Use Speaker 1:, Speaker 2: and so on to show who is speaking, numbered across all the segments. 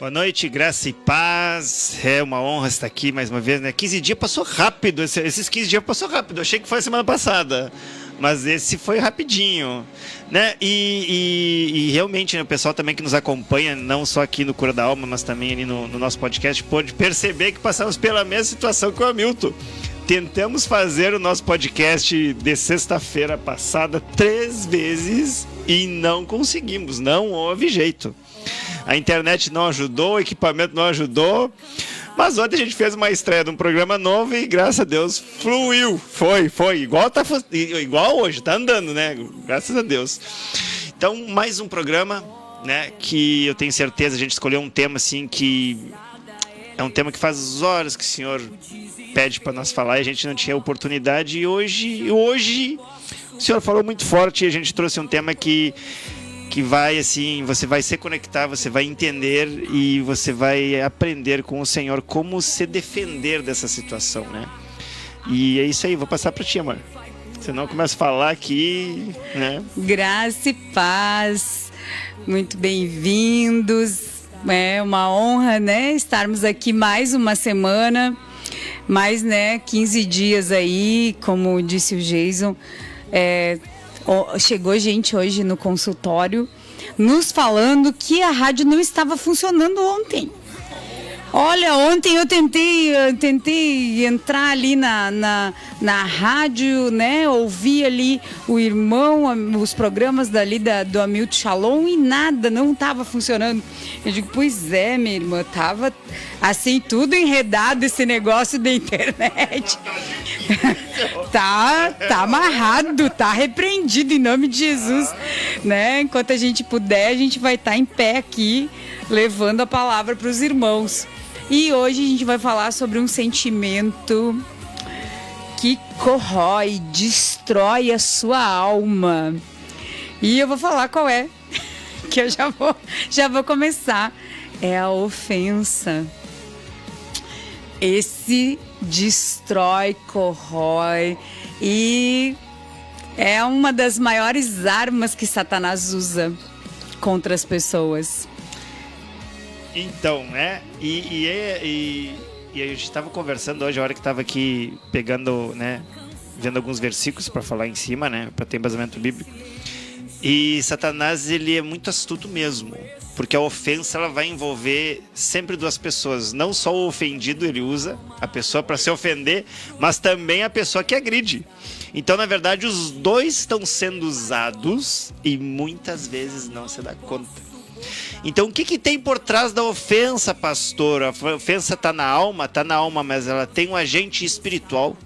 Speaker 1: Boa noite, graça e paz. É uma honra estar aqui mais uma vez, né? 15 dias passou rápido, esses 15 dias passou rápido. Eu achei que foi a semana passada, mas esse foi rapidinho, né? E realmente, né, o pessoal também que nos acompanha, não só aqui no Cura da Alma, mas também ali no nosso podcast, pôde perceber que passamos pela mesma situação que o Hamilton. Tentamos fazer o nosso podcast de sexta-feira passada 3 vezes e não conseguimos, não houve jeito. A internet não ajudou, o equipamento não ajudou, mas ontem a gente fez uma estreia de um programa novo e graças a Deus fluiu, foi, igual hoje, tá andando, né? Graças a Deus. Então, mais um programa, né, que eu tenho certeza, a gente escolheu um tema assim que é um tema que faz horas que o Senhor pede para nós falar e a gente não tinha oportunidade, e hoje o Senhor falou muito forte e a gente trouxe um tema que vai assim, você vai se conectar, você vai entender e você vai aprender com o Senhor como se defender dessa situação, né? E é isso aí, vou passar para ti, amor. Senão eu começo a falar aqui, né?
Speaker 2: Graça e paz, muito bem-vindos. É uma honra, né, estarmos aqui mais uma semana, mais, né, 15 dias aí, como disse o Jason. Chegou gente hoje no consultório nos falando que a rádio não estava funcionando ontem. Olha, ontem eu tentei entrar ali na rádio, né? Ouvi ali o irmão, os programas dali do Hamilton Shalom e nada, não estava funcionando. Eu digo, pois é, minha irmã, tava assim, tudo enredado esse negócio da internet. tá amarrado, tá repreendido em nome de Jesus, né? Enquanto a gente puder, a gente vai estar em pé aqui, levando a palavra para os irmãos. E hoje a gente vai falar sobre um sentimento que corrói, destrói a sua alma. E eu vou falar qual é, que eu já vou começar. É a ofensa. Esse destrói, corrói e é uma das maiores armas que Satanás usa contra as pessoas.
Speaker 1: Então, né? E a gente estava conversando hoje, a hora que estava aqui pegando, né? Vendo alguns versículos para falar em cima, né? Para ter embasamento bíblico. E Satanás, ele é muito astuto mesmo. Porque a ofensa, ela vai envolver sempre duas pessoas. Não só o ofendido ele usa, a pessoa para se ofender, mas também a pessoa que agride. Então, na verdade, os dois estão sendo usados e muitas vezes não se dá conta. Então, o que tem por trás da ofensa, pastor? A ofensa está na alma, mas ela tem um agente espiritual.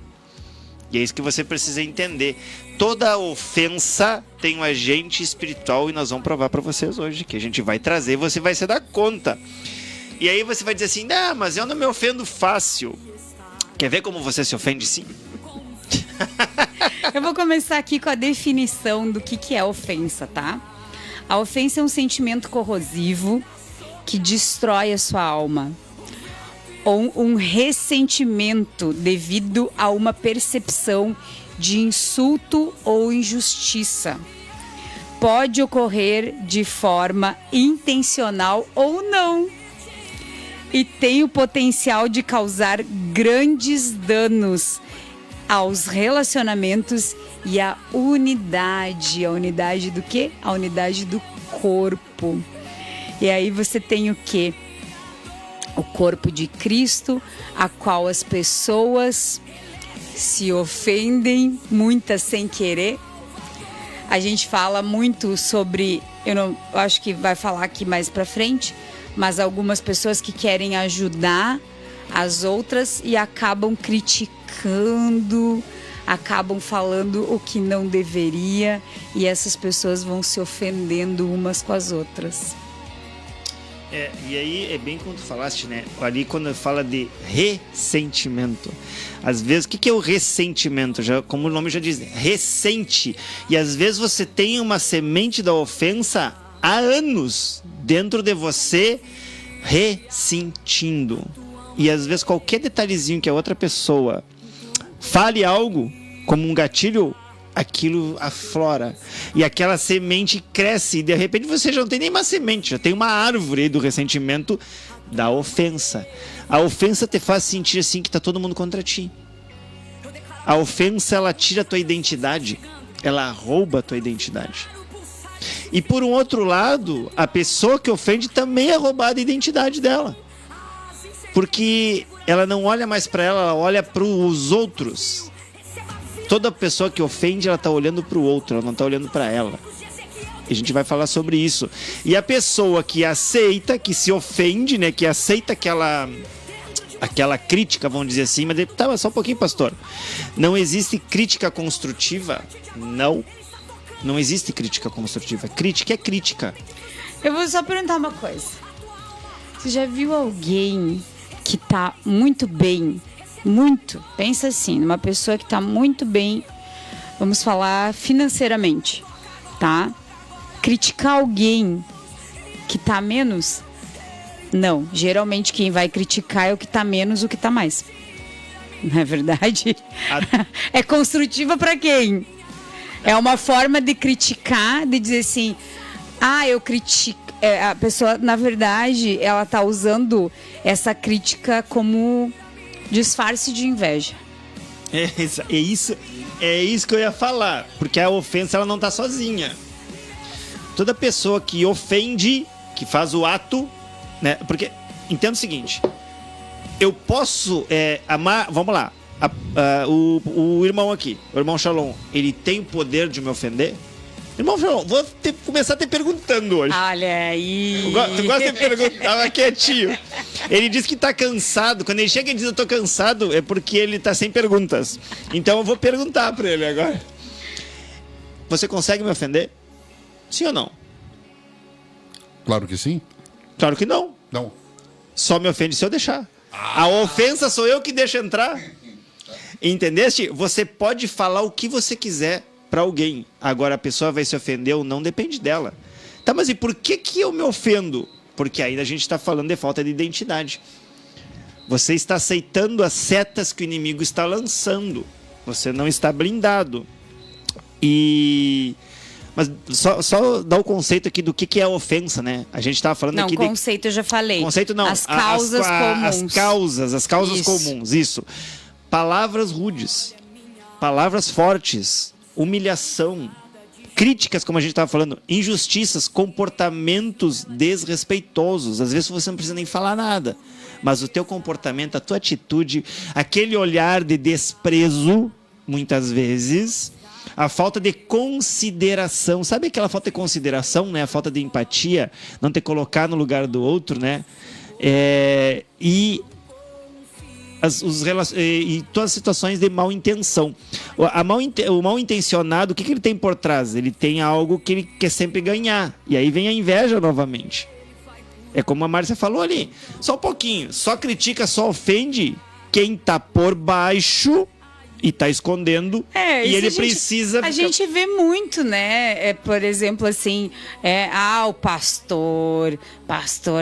Speaker 1: E é isso que você precisa entender. Toda ofensa tem um agente espiritual e nós vamos provar para vocês hoje, que a gente vai trazer e você vai se dar conta. E aí você vai dizer assim, mas eu não me ofendo fácil. Quer ver como você se ofende sim?
Speaker 2: Eu vou começar aqui com a definição do que é ofensa, tá? A ofensa é um sentimento corrosivo que destrói a sua alma. Ou um ressentimento devido a uma percepção de insulto ou injustiça. Pode ocorrer de forma intencional ou não. E tem o potencial de causar grandes danos aos relacionamentos e à unidade. A unidade do quê? A unidade do corpo. E aí você tem o quê? O corpo de Cristo, a qual as pessoas se ofendem, muitas sem querer. A gente fala muito sobre, eu acho que vai falar aqui mais pra frente, mas algumas pessoas que querem ajudar as outras e acabam criticando, acabam falando o que não deveria, e essas pessoas vão se ofendendo umas com as outras.
Speaker 1: E aí é bem como tu falaste, né? Ali quando fala de ressentimento, às vezes, o que é o ressentimento? Já, como o nome já diz, ressente. E às vezes você tem uma semente da ofensa há anos dentro de você, ressentindo. E às vezes qualquer detalhezinho que a outra pessoa fale algo como um gatilho, aquilo aflora. E aquela semente cresce. E de repente você já não tem nem uma semente, já tem uma árvore do ressentimento da ofensa. A ofensa te faz sentir assim que tá todo mundo contra ti. A ofensa, ela tira a tua identidade. Ela rouba a tua identidade. E por um outro lado, a pessoa que ofende também é roubada a identidade dela. Porque ela não olha mais para ela, ela olha para os outros. Toda pessoa que ofende, ela tá olhando para o outro, ela não tá olhando para ela. E a gente vai falar sobre isso. E a pessoa que aceita, que se ofende, né, que aceita aquela crítica, vamos dizer assim, mas tá, só um pouquinho, pastor. Não existe crítica construtiva? Não existe crítica construtiva. Crítica é crítica.
Speaker 2: Eu vou só perguntar uma coisa. Você já viu alguém que tá muito bem, pensa assim, numa pessoa que tá muito bem, vamos falar financeiramente, tá? Criticar alguém que tá menos? Não, geralmente quem vai criticar é o que tá menos, o que tá mais. Não é verdade? É construtiva pra quem? É uma forma de criticar, de dizer assim, eu critico. A pessoa, na verdade, ela tá usando essa crítica como disfarce de inveja.
Speaker 1: É isso que eu ia falar. Porque a ofensa, ela não tá sozinha. Toda pessoa que ofende, que faz o ato, né? Porque, entenda o seguinte, eu posso amar, vamos lá, o irmão aqui, o irmão Shalom, ele tem o poder de me ofender? Irmão Shalom, começar te perguntando hoje.
Speaker 2: Olha aí.
Speaker 1: Tu gosta de perguntar, tava quietinho. Ele diz que tá cansado, quando ele chega e diz eu tô cansado, é porque ele tá sem perguntas. Então eu vou perguntar pra ele agora. Você consegue me ofender? Sim ou não?
Speaker 3: Claro que sim.
Speaker 1: Claro que não.
Speaker 3: Não.
Speaker 1: Só me ofende se eu deixar. A ofensa sou eu que deixo entrar. Entendeste? Você pode falar o que você quiser para alguém. Agora a pessoa vai se ofender ou não, depende dela. Tá, mas e por que eu me ofendo? Porque ainda a gente está falando de falta de identidade. Você está aceitando as setas que o inimigo está lançando. Você não está blindado. Mas só dar o conceito aqui do que é a ofensa, né? A gente estava falando aqui...
Speaker 2: Não, conceito eu já falei.
Speaker 1: Conceito não.
Speaker 2: As causas comuns.
Speaker 1: As causas
Speaker 2: isso.
Speaker 1: comuns, isso. Palavras rudes, palavras fortes, humilhação, críticas, como a gente estava falando, injustiças, comportamentos desrespeitosos. Às vezes você não precisa nem falar nada, mas o teu comportamento, a tua atitude, aquele olhar de desprezo, muitas vezes... A falta de consideração, sabe aquela falta de consideração, né? A falta de empatia, não te colocar no lugar do outro, né? E todas as situações de mal intenção. O mal intencionado, o que ele tem por trás? Ele tem algo que ele quer sempre ganhar. E aí vem a inveja novamente. É como a Márcia falou ali. Só um pouquinho. Só critica, só ofende quem tá por baixo... E tá escondendo. E ele precisa...
Speaker 2: A gente vê muito, né? Por exemplo, assim... o pastor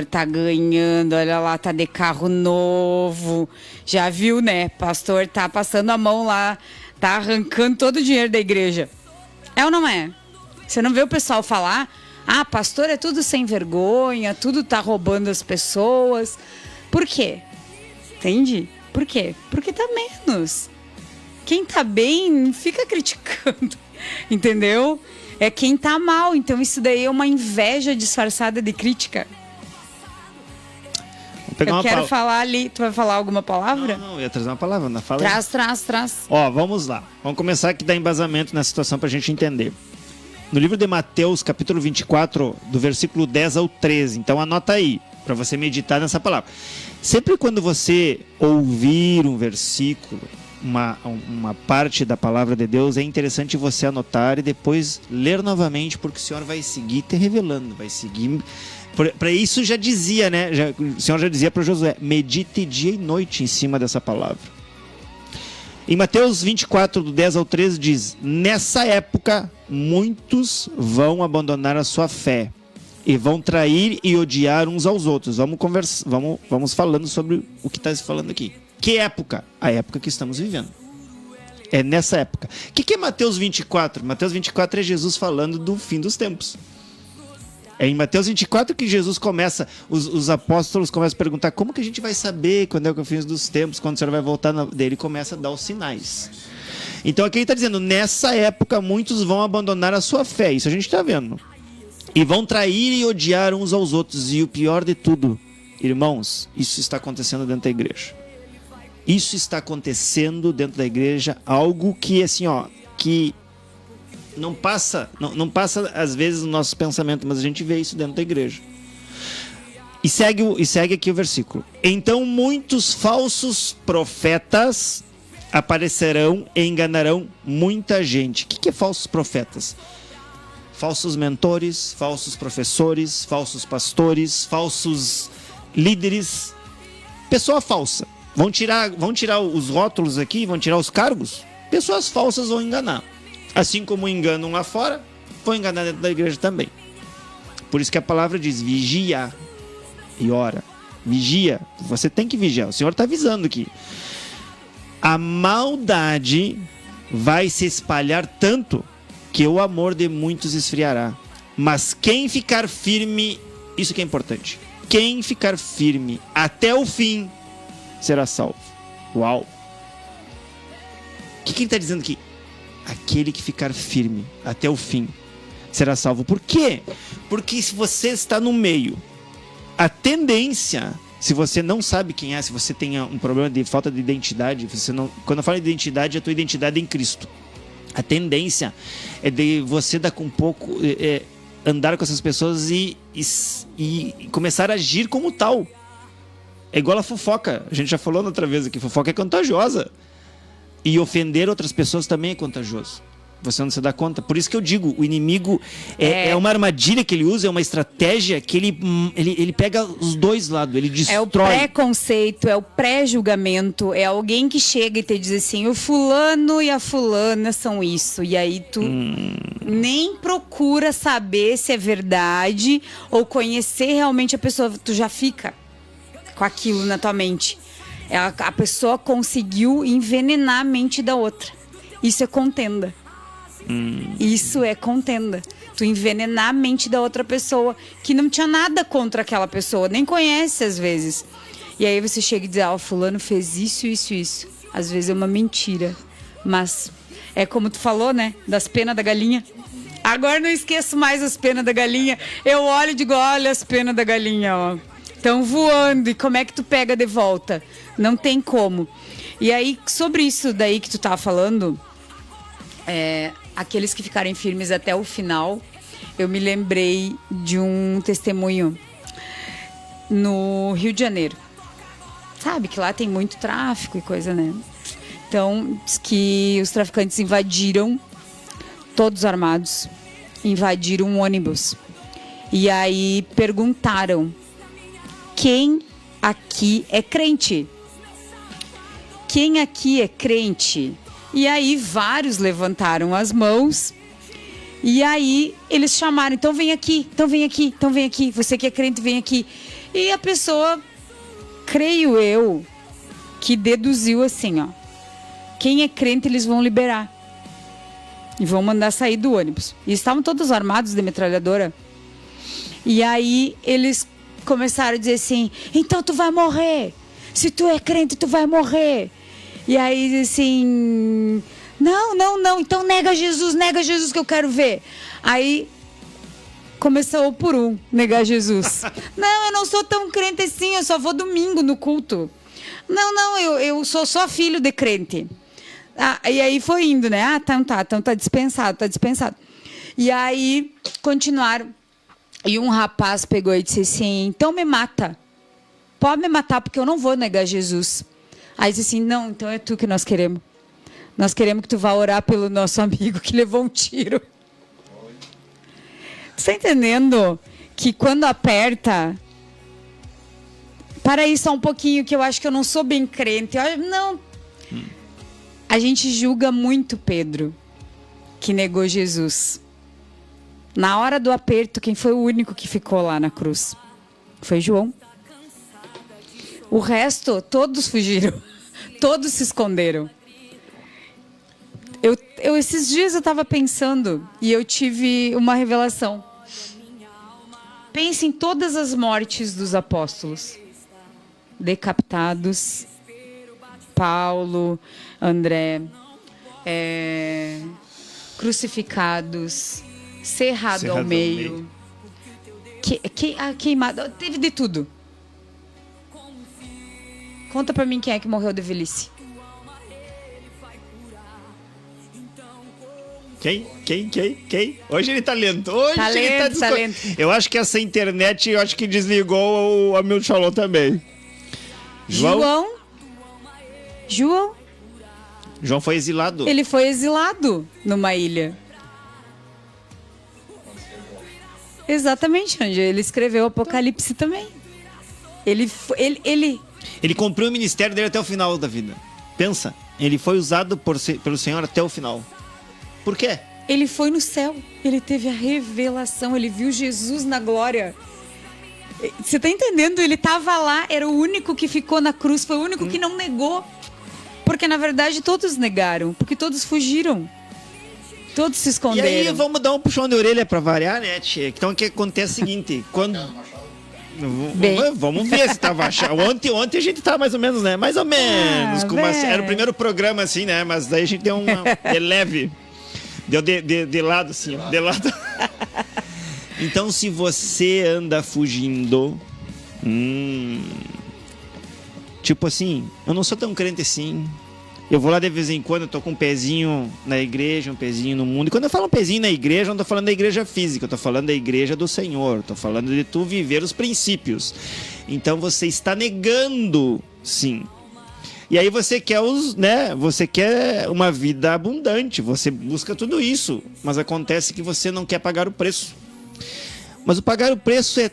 Speaker 2: tá ganhando. Olha lá, tá de carro novo. Já viu, né? Pastor tá passando a mão lá. Tá arrancando todo o dinheiro da igreja. É ou não é? Você não vê o pessoal falar... pastor é tudo sem vergonha. Tudo tá roubando as pessoas. Por quê? Entende? Por quê? Porque tá menos. Quem tá bem, fica criticando, entendeu? É quem tá mal, então isso daí é uma inveja disfarçada de crítica. Eu quero falar ali, tu vai falar alguma palavra?
Speaker 1: Não, eu ia trazer uma palavra, não fala.
Speaker 2: Traz.
Speaker 1: Ó, vamos lá, vamos começar aqui a dar embasamento nessa situação pra gente entender. No livro de Mateus, capítulo 24, do versículo 10 ao 13, então anota aí, pra você meditar nessa palavra. Sempre quando você ouvir um versículo, uma parte da palavra de Deus, é interessante você anotar e depois ler novamente, porque o Senhor vai seguir te revelando, vai seguir... Para isso já dizia, né? O Senhor já dizia para Josué, medite dia e noite em cima dessa palavra. Em Mateus 24, do 10 ao 13, diz, nessa época, muitos vão abandonar a sua fé e vão trair e odiar uns aos outros. Vamos falando sobre o que está se falando aqui. Que época? A época que estamos vivendo. É nessa época. O que é Mateus 24? Mateus 24 é Jesus falando do fim dos tempos. É em Mateus 24 que Jesus começa, os apóstolos começam a perguntar como que a gente vai saber quando é o fim dos tempos, quando o Senhor vai voltar. Ele começa a dar os sinais. Então aqui ele está dizendo, nessa época muitos vão abandonar a sua fé, isso a gente está vendo. E vão trair e odiar uns aos outros. E o pior de tudo, irmãos, isso está acontecendo dentro da igreja. Isso está acontecendo dentro da igreja, algo que assim, ó, que não passa às vezes no nosso pensamento, mas a gente vê isso dentro da igreja. E segue aqui o versículo. Então muitos falsos profetas aparecerão e enganarão muita gente. O que é falsos profetas? Falsos mentores, falsos professores, falsos pastores, falsos líderes. Pessoa falsa. Vão tirar os rótulos aqui, vão tirar os cargos. Pessoas falsas vão enganar. Assim como enganam lá fora, vão enganar dentro da igreja também. Por isso que a palavra diz, vigia e ora. Vigia. Você tem que vigiar. O Senhor está avisando aqui. A maldade vai se espalhar tanto que o amor de muitos esfriará. Mas quem ficar firme, isso que é importante, quem ficar firme até o fim será salvo. Uau! O que ele está dizendo aqui? Aquele que ficar firme até o fim será salvo. Por quê? Porque se você está no meio, a tendência, se você não sabe quem é, se você tem um problema de falta de identidade, quando eu falo de identidade, é a tua identidade em Cristo. A tendência é de você dar com um pouco, andar com essas pessoas e começar a agir como tal. É igual a fofoca. A gente já falou outra vez aqui, fofoca é contagiosa. E ofender outras pessoas também é contagioso. Você não se dá conta. Por isso que eu digo, o inimigo é uma armadilha que ele usa, é uma estratégia que ele pega os dois lados, ele destrói.
Speaker 2: É o preconceito, é o pré-julgamento, é alguém que chega e te diz assim, o fulano e a fulana são isso. E aí tu nem procura saber se é verdade ou conhecer realmente a pessoa, tu já fica com aquilo na tua mente. A pessoa conseguiu envenenar a mente da outra. Isso é contenda. Isso é contenda. Tu envenenar a mente da outra pessoa que não tinha nada contra aquela pessoa, nem conhece às vezes. E aí você chega e diz, o fulano fez isso, isso, isso. Às vezes é uma mentira. Mas é como tu falou, né? Das penas da galinha. Agora não esqueço mais as penas da galinha. Eu olho e digo, olha as penas da galinha, ó. Estão voando. E como é que tu pega de volta? Não tem como. E aí, sobre isso daí que tu tava falando, aqueles que ficarem firmes até o final, eu me lembrei de um testemunho no Rio de Janeiro. Sabe que lá tem muito tráfico e coisa, né? Então, diz que os traficantes invadiram, todos armados, invadiram um ônibus. E aí perguntaram, quem aqui é crente? Quem aqui é crente? E aí vários levantaram as mãos. E aí eles chamaram, então vem aqui, então vem aqui, então vem aqui. Você que é crente, vem aqui. E a pessoa, creio eu, que deduziu assim, ó. Quem é crente eles vão liberar. E vão mandar sair do ônibus. E estavam todos armados de metralhadora. E aí eles começaram a dizer assim, então tu vai morrer. Se tu é crente, tu vai morrer. E aí, assim, não, então nega Jesus que eu quero ver. Aí, começou por um, negar Jesus. Não, eu não sou tão crente assim, eu só vou domingo no culto. Não, eu sou só filho de crente. E aí foi indo, né? Então tá dispensado. E aí, continuaram. E um rapaz pegou e disse assim, então me mata. Pode me matar, porque eu não vou negar Jesus. Aí disse assim, não, então é tu que nós queremos. Nós queremos que tu vá orar pelo nosso amigo que levou um tiro. Tu está entendendo que quando aperta... Para aí só um pouquinho, que eu acho que eu não sou bem crente. Não. A gente julga muito Pedro, que negou Jesus. Na hora do aperto, quem foi o único que ficou lá na cruz? Foi João. O resto, todos fugiram. Todos se esconderam. Esses dias eu tava pensando e eu tive uma revelação. Pense em todas as mortes dos apóstolos. Decapitados, Paulo, André, crucificados, cerrado ao meio, queimado, teve de tudo. Conta pra mim quem é que morreu de velhice.
Speaker 1: Quem? Hoje ele tá lento. Hoje ele tá
Speaker 2: lento.
Speaker 1: Eu acho que essa internet, eu acho que desligou o Hamilton Shalom também. João foi exilado.
Speaker 2: Ele foi exilado numa ilha. Exatamente, Andy. Ele escreveu Apocalipse também. Ele
Speaker 1: cumpriu o ministério dele até o final da vida. Pensa, ele foi usado pelo Senhor até o final. Por quê?
Speaker 2: Ele foi no céu. Ele teve a revelação. Ele viu Jesus na glória. Você tá entendendo? Ele tava lá, era o único que ficou na cruz, foi o único que não negou. Porque, na verdade, todos negaram. Porque todos fugiram. Todos se esconderam.
Speaker 1: E aí, vamos dar um puxão de orelha pra variar, né, tia? Então, o que acontece é o seguinte, quando... Vamos ver se tava achando. Ontem a gente tava mais ou menos, né? Mais ou menos. Era o primeiro programa, assim, né? Mas daí a gente deu de leve. Deu de lado, assim, ó. De lado. Então, se você anda fugindo... tipo assim, eu não sou tão crente assim. Eu vou lá de vez em quando, eu tô com um pezinho na igreja, um pezinho no mundo. E quando eu falo um pezinho na igreja, eu não tô falando da igreja física, eu tô falando da igreja do Senhor. Tô falando de tu viver os princípios. Então você está negando, sim. E aí você quer você quer uma vida abundante, você busca tudo isso. Mas acontece que você não quer pagar o preço. Mas o pagar o preço é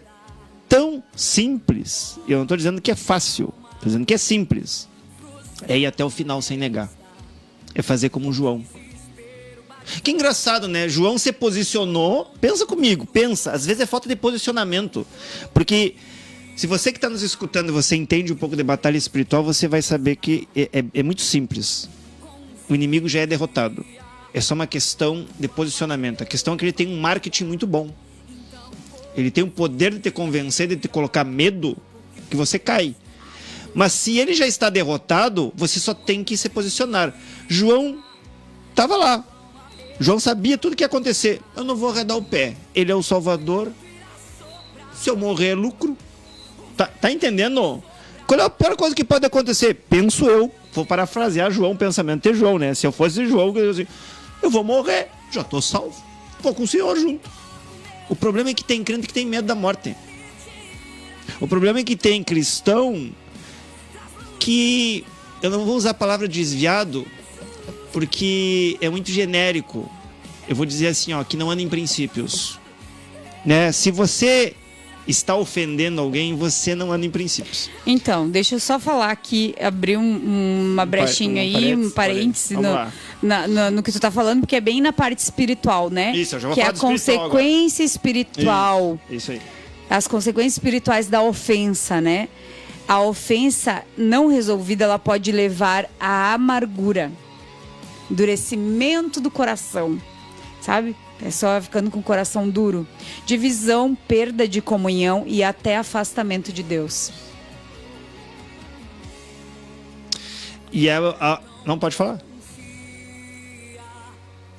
Speaker 1: tão simples. Eu não tô dizendo que é fácil, tô dizendo que é simples. É ir até o final sem negar. É fazer como João. Que engraçado, né? João se posicionou. Pensa comigo, pensa. Às vezes é falta de posicionamento. Porque se você que está nos escutando, você entende um pouco de batalha espiritual, você vai saber que é muito simples. O inimigo já é derrotado. É só uma questão de posicionamento. A questão é que ele tem um marketing muito bom. Ele tem o poder de te convencer, de te colocar medo, que você cai. Mas se ele já está derrotado, você só tem que se posicionar. João estava lá. João sabia tudo que ia acontecer. Eu não vou arredar o pé. Ele é o Salvador. Se eu morrer, é lucro. Tá entendendo? Qual é a pior coisa que pode acontecer? Penso eu. Vou parafrasear João, o pensamento de João, né? Se eu fosse João, eu vou morrer. Já estou salvo. Vou com o Senhor junto. O problema é que tem crente que tem medo da morte. O problema é que tem cristão que... Eu não vou usar a palavra desviado, porque é muito genérico. Eu vou dizer assim, ó, que não anda em princípios. Né? Se você está ofendendo alguém, você não anda em princípios.
Speaker 2: Então, deixa eu só falar aqui, abrir uma brechinha aí, um parêntese no que tu tá falando, porque é bem na parte espiritual, né?
Speaker 1: Isso, eu já vou
Speaker 2: que
Speaker 1: falar
Speaker 2: é a consequência espiritual.
Speaker 1: Isso aí.
Speaker 2: As consequências espirituais da ofensa, né? A ofensa não resolvida, ela pode levar à amargura, endurecimento do coração, sabe? A pessoa ficando com o coração duro, divisão, perda de comunhão e até afastamento de Deus.
Speaker 1: E não pode falar?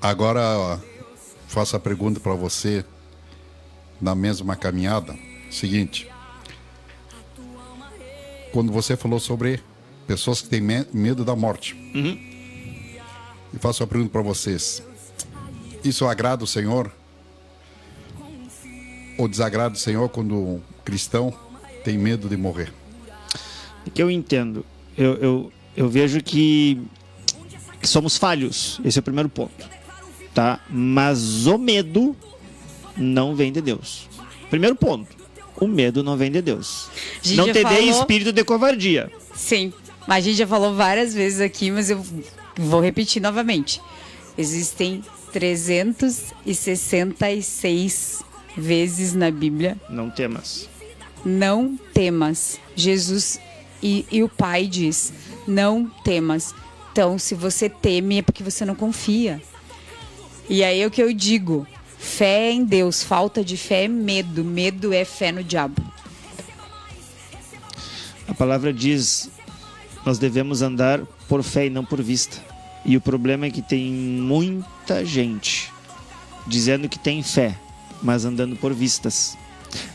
Speaker 3: Agora faço a pergunta para você na mesma caminhada. Seguinte, quando você falou sobre pessoas que têm medo da morte, e faço a pergunta para vocês: isso agrada o Senhor? Ou desagrada o Senhor quando um cristão tem medo de morrer?
Speaker 1: É que eu entendo. Eu vejo que somos falhos. Esse é o primeiro ponto. Tá? Mas o medo não vem de Deus. Primeiro ponto. O medo não vem de Deus. Não te dê espírito de covardia.
Speaker 2: Sim. A gente já falou várias vezes aqui, mas eu vou repetir novamente. Existem 366 vezes na Bíblia.
Speaker 1: Não temas.
Speaker 2: Não temas. Jesus e o Pai diz, não temas. Então, se você teme, é porque você não confia. E aí é o que eu digo. Fé em Deus, falta de fé é medo. Medo é fé no diabo.
Speaker 1: A palavra diz, nós devemos andar por fé e não por vista. E o problema é que tem muita gente dizendo que tem fé, mas andando por vistas,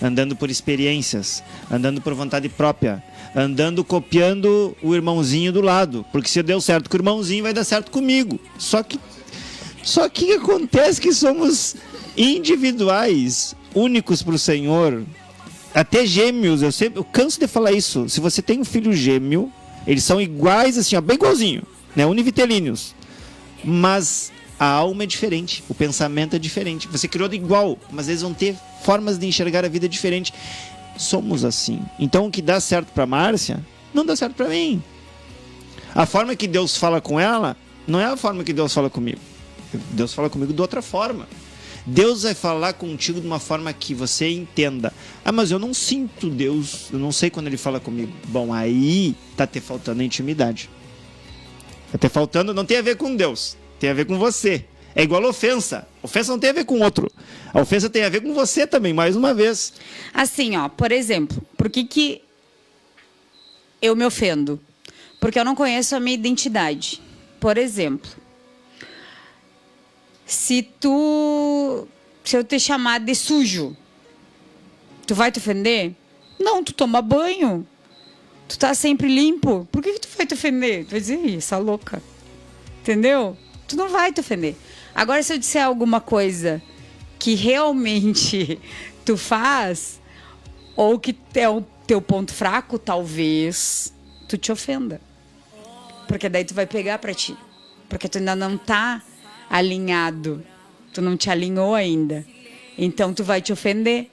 Speaker 1: andando por experiências, andando por vontade própria, andando copiando o irmãozinho do lado, porque se deu certo com o irmãozinho, vai dar certo comigo. Só que acontece que somos individuais, únicos para o Senhor, até gêmeos. Eu canso de falar isso. Se você tem um filho gêmeo, eles são iguais assim, ó, bem igualzinho, né, univitelíneos, mas a alma é diferente, o pensamento é diferente. Você criou de igual, mas eles vão ter formas de enxergar a vida diferente. Somos assim. Então o que dá certo para Márcia não dá certo para mim. A forma que Deus fala com ela não é a forma que Deus fala comigo. Deus fala comigo de outra forma. Deus vai falar contigo de uma forma que você entenda. Ah, mas eu não sinto Deus, eu não sei quando Ele fala comigo. Bom, aí tá te faltando intimidade. Tá te faltando, não tem a ver com Deus, tem a ver com você. É igual a ofensa. Ofensa não tem a ver com outro. A ofensa tem a ver com você também, mais uma vez.
Speaker 2: Assim, ó, por exemplo, por que eu me ofendo? Porque eu não conheço a minha identidade. Por exemplo, se eu te chamar de sujo, tu vai te ofender? Não, tu toma banho. Tu tá sempre limpo. Por que tu vai te ofender? Tu vai dizer, "Ih, essa louca." Entendeu? Tu não vai te ofender. Agora, se eu disser alguma coisa que realmente tu faz, ou que é o teu ponto fraco, talvez tu te ofenda. Porque daí tu vai pegar pra ti. Porque tu ainda não tá alinhado. Tu não te alinhou ainda. Então tu vai te ofender.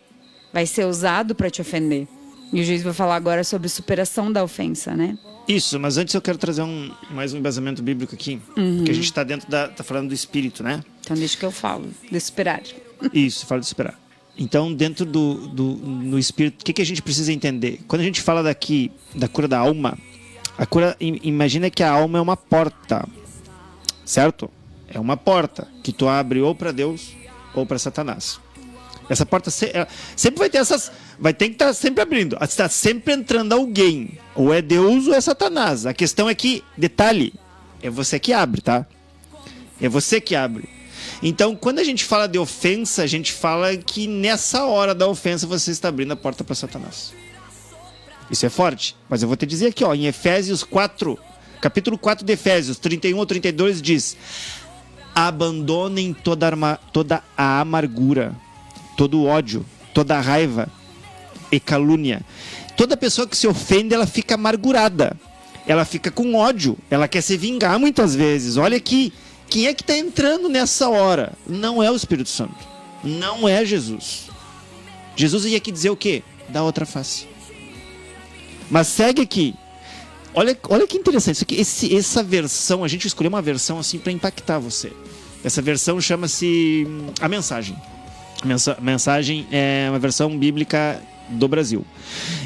Speaker 2: Vai ser usado pra te ofender. E o juiz vai falar agora sobre superação da ofensa, né?
Speaker 1: Isso, mas antes eu quero trazer mais um embasamento bíblico aqui. Porque a gente tá tá falando do espírito, né?
Speaker 2: Então deixa que eu falo, de superar.
Speaker 1: Isso, fala de superar. Então, dentro no espírito, o que a gente precisa entender? Quando a gente fala daqui da cura da alma, a cura, imagina que a alma é uma porta, certo? É uma porta que tu abre ou para Deus ou para Satanás. Essa porta sempre vai ter vai ter que estar sempre abrindo. Está sempre entrando alguém. Ou é Deus ou é Satanás. A questão é que, detalhe, é você que abre, tá? É você que abre. Então, quando a gente fala de ofensa, a gente fala que nessa hora da ofensa você está abrindo a porta para Satanás. Isso é forte. Mas eu vou te dizer aqui, ó, em Efésios 4, capítulo 4 de Efésios, 31 ou 32 diz: abandonem toda a amargura, todo o ódio, toda a raiva e calúnia. Toda pessoa que se ofende, ela fica amargurada. Ela fica com ódio. Ela quer se vingar muitas vezes. Olha aqui, quem é que está entrando nessa hora? Não é o Espírito Santo. Não é Jesus. Jesus ia aqui dizer o quê? Da outra face. Mas segue aqui. Olha que interessante. Isso aqui, essa versão, a gente escolheu uma versão assim para impactar você. Essa versão chama-se A Mensagem. Mensagem é uma versão bíblica do Brasil.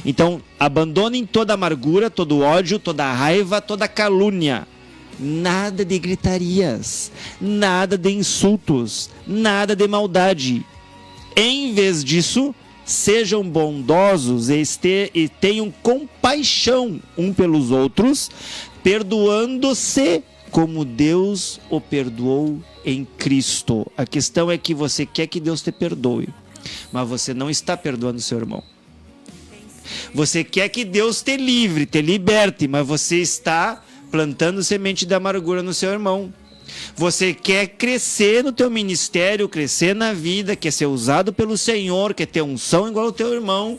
Speaker 1: Então, abandonem toda amargura, todo ódio, toda raiva, toda calúnia. Nada de gritarias, nada de insultos, nada de maldade. Em vez disso, sejam bondosos e tenham compaixão um pelos outros, perdoando-se como Deus o perdoou em Cristo. A questão é que você quer que Deus te perdoe, mas você não está perdoando seu irmão. Você quer que Deus te livre, te liberte, mas você está plantando semente de amargura no seu irmão. Você quer crescer no teu ministério, crescer na vida, quer ser usado pelo Senhor, quer ter unção igual ao teu irmão,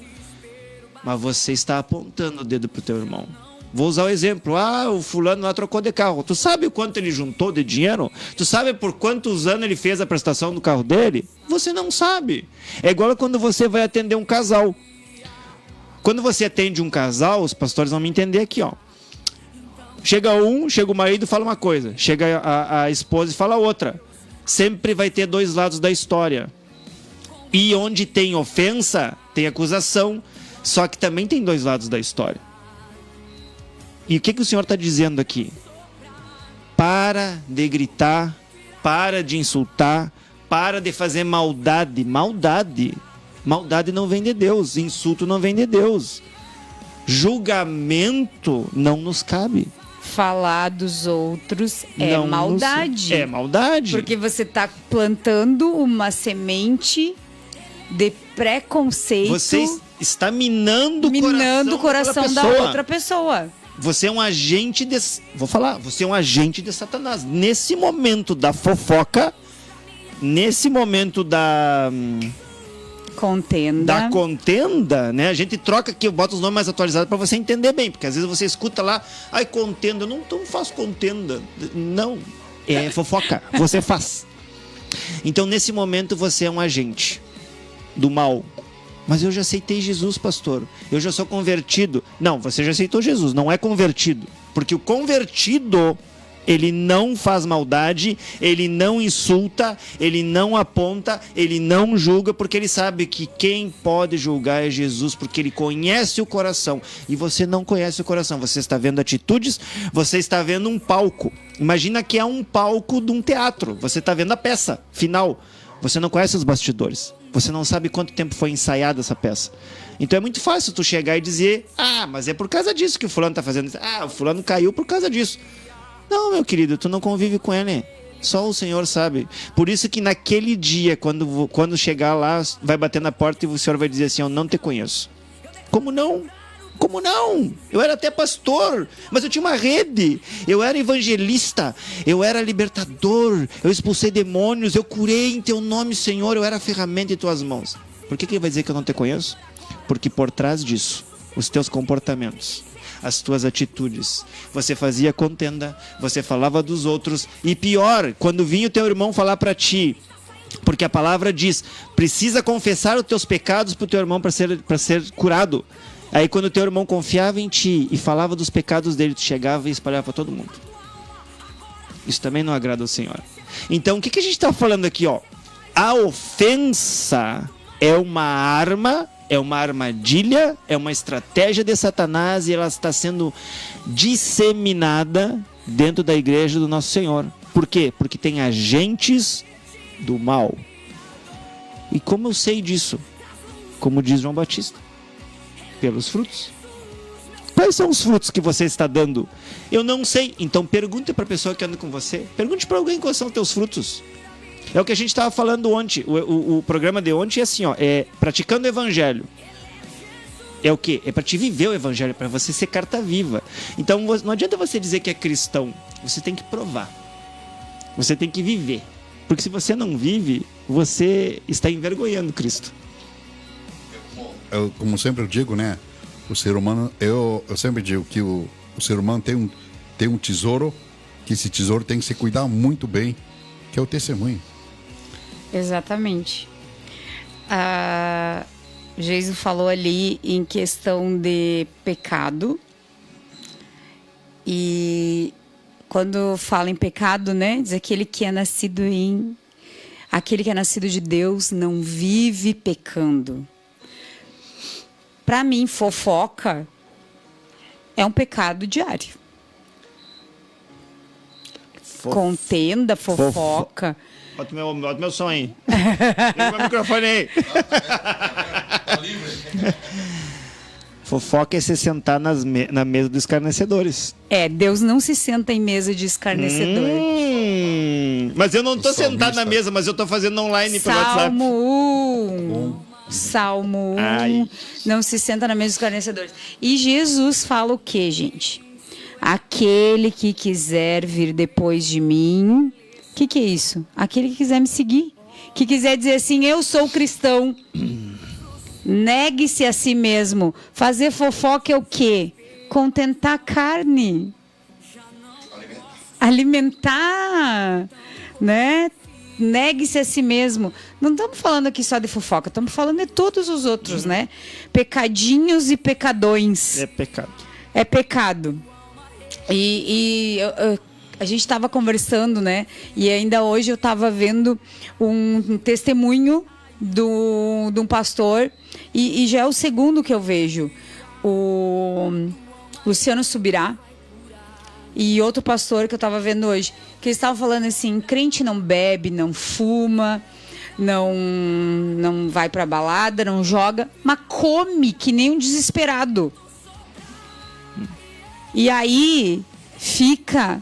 Speaker 1: mas você está apontando o dedo pro teu irmão. Vou usar o exemplo. O fulano lá trocou de carro. Tu sabe o quanto ele juntou de dinheiro? Tu sabe por quantos anos ele fez a prestação do carro dele? Você não sabe. É igual quando você vai atender um casal. Quando você atende um casal, os pastores vão me entender aqui, ó. Chega o marido e fala uma coisa. Chega a esposa e fala outra. Sempre vai ter dois lados da história. E onde tem ofensa, tem acusação. Só que também tem dois lados da história. E o que o Senhor está dizendo aqui? Para de gritar para de insultar, para de fazer maldade. Maldade não vem de Deus, insulto não vem de Deus. Julgamento não nos cabe.
Speaker 2: Falar dos outros é
Speaker 1: Não
Speaker 2: maldade.
Speaker 1: É maldade.
Speaker 2: Porque você está plantando uma semente de preconceito.
Speaker 1: Você está minando
Speaker 2: o coração da outra pessoa.
Speaker 1: Você é um agente de... Vou falar, você é um agente de Satanás. Nesse momento da fofoca, nesse momento da contenda, né? A gente troca aqui, eu boto os nomes mais atualizados para você entender bem, porque às vezes você escuta lá, ai, contenda, eu não faço contenda. Não, é fofoca, você faz. Então, nesse momento, você é um agente do mal. Mas eu já aceitei Jesus, pastor. Eu já sou convertido. Não, você já aceitou Jesus, não é convertido. Porque o convertido, ele não faz maldade, ele não insulta, ele não aponta, ele não julga, porque ele sabe que quem pode julgar é Jesus, porque ele conhece o coração. E você não conhece o coração. Você está vendo atitudes, você está vendo um palco. Imagina que é um palco de um teatro. Você está vendo a peça final. Você não conhece os bastidores. Você não sabe quanto tempo foi ensaiada essa peça. Então é muito fácil tu chegar e dizer, mas é por causa disso que o fulano tá fazendo isso. O fulano caiu por causa disso. Não, meu querido, tu não convive com ele. Só o Senhor sabe. Por isso que naquele dia, quando chegar lá, vai bater na porta e o Senhor vai dizer assim, eu não te conheço. Como não? Como não? Eu era até pastor, mas eu tinha uma rede. Eu era evangelista, eu era libertador, eu expulsei demônios, eu curei em teu nome, Senhor, eu era ferramenta em tuas mãos. Por que ele vai dizer que eu não te conheço? Porque por trás disso, os teus comportamentos, as tuas atitudes, você fazia contenda, você falava dos outros, e pior, quando vinha o teu irmão falar para ti, porque a palavra diz, precisa confessar os teus pecados para o teu irmão para ser curado. Aí quando o teu irmão confiava em ti e falava dos pecados dele, tu chegava e espalhava para todo mundo. Isso também não agrada ao Senhor. Então o que a gente está falando aqui? A ofensa é uma arma, é uma armadilha, é uma estratégia de Satanás e ela está sendo disseminada dentro da igreja do nosso Senhor. Por quê? Porque tem agentes do mal. E como eu sei disso? Como diz João Batista. Pelos frutos. Quais são os frutos que você está dando? Eu não sei. Então pergunte para a pessoa que anda com você. Pergunte para alguém quais são os teus frutos. É o que a gente estava falando ontem. O programa de ontem é assim, é praticando o evangelho. É o quê? É para te viver o evangelho, para você ser carta viva. Então não adianta você dizer que é cristão. Você tem que provar. Você tem que viver. Porque se você não vive, você está envergonhando Cristo.
Speaker 3: Como sempre eu digo, né? O ser humano, eu sempre digo que o ser humano tem um tesouro, que esse tesouro tem que se cuidar muito bem, que é o testemunho.
Speaker 2: Exatamente. Jesus falou ali em questão de pecado. E quando fala em pecado, né? Diz aquele que é nascido de Deus não vive pecando. Para mim, fofoca é um pecado diário. Contenda, fofoca.
Speaker 1: Bota meu som aí. Liga meu microfone aí. Fofoca é se sentar na mesa dos escarnecedores.
Speaker 2: Deus não se senta em mesa de escarnecedor.
Speaker 1: Mas eu não estou sentado na mesa, mas eu estou fazendo online pelo WhatsApp.
Speaker 2: Salmo 1, não se senta na mesa dos escarnecedores. E Jesus fala o que, gente? Aquele que quiser vir depois de mim... O que é isso? Aquele que quiser me seguir. Que quiser dizer assim, eu sou cristão. Negue-se a si mesmo. Fazer fofoca é o quê? Contentar a carne. Alimentar. Né? Negue-se a si mesmo. Não estamos falando aqui só de fofoca, estamos falando de todos os outros, né? Pecadinhos e pecadões.
Speaker 1: É pecado.
Speaker 2: É pecado. A gente estava conversando, né? E ainda hoje eu estava vendo um testemunho de um pastor. E já é o segundo que eu vejo. O Luciano Subirá. e outro pastor que eu tava vendo hoje, que eles estavam falando assim, crente não bebe, não fuma, não vai pra balada, não joga, mas come que nem um desesperado. E aí fica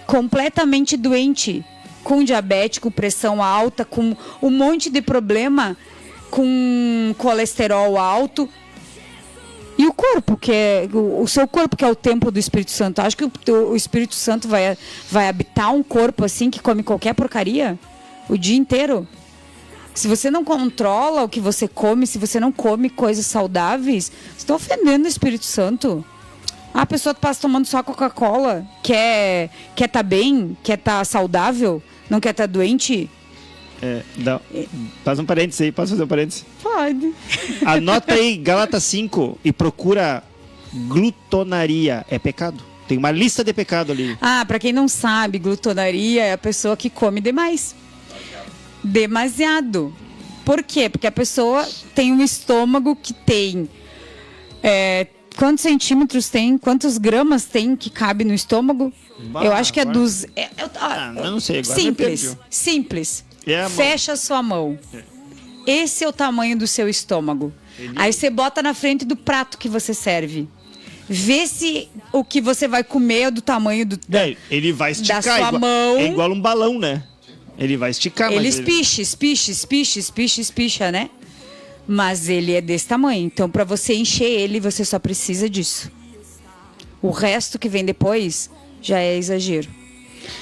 Speaker 2: completamente doente, com diabetes, com pressão alta, com um monte de problema, com colesterol alto. E o corpo, que é o seu corpo, que é o templo do Espírito Santo. Acho que o Espírito Santo vai habitar um corpo assim que come qualquer porcaria o dia inteiro. Se você não controla o que você come, se você não come coisas saudáveis, você está ofendendo o Espírito Santo. A pessoa passa tomando só Coca-Cola, quer tá bem, quer tá saudável, não quer tá doente.
Speaker 1: Faz um parênteses aí, posso fazer um parênteses?
Speaker 2: Pode.
Speaker 1: Anota aí Gálatas 5 e procura glutonaria. É pecado? Tem uma lista de pecado ali.
Speaker 2: Pra quem não sabe, glutonaria é a pessoa que come demais. Demasiado. Por quê? Porque a pessoa tem um estômago que tem... quantos centímetros tem? Quantos gramas tem que cabe no estômago? Eu acho que é dos...
Speaker 1: eu não sei agora.
Speaker 2: Simples.
Speaker 1: É
Speaker 2: Fecha a sua mão. Esse é o tamanho do seu estômago. Aí você bota na frente do prato que você serve. Vê se o que você vai comer é do tamanho
Speaker 1: ele vai esticar.
Speaker 2: da sua mão.
Speaker 1: É igual um balão, né? Ele vai esticar.
Speaker 2: Ele espicha, né? Mas ele é desse tamanho. Então, para você encher ele, você só precisa disso. O resto que vem depois já é exagero.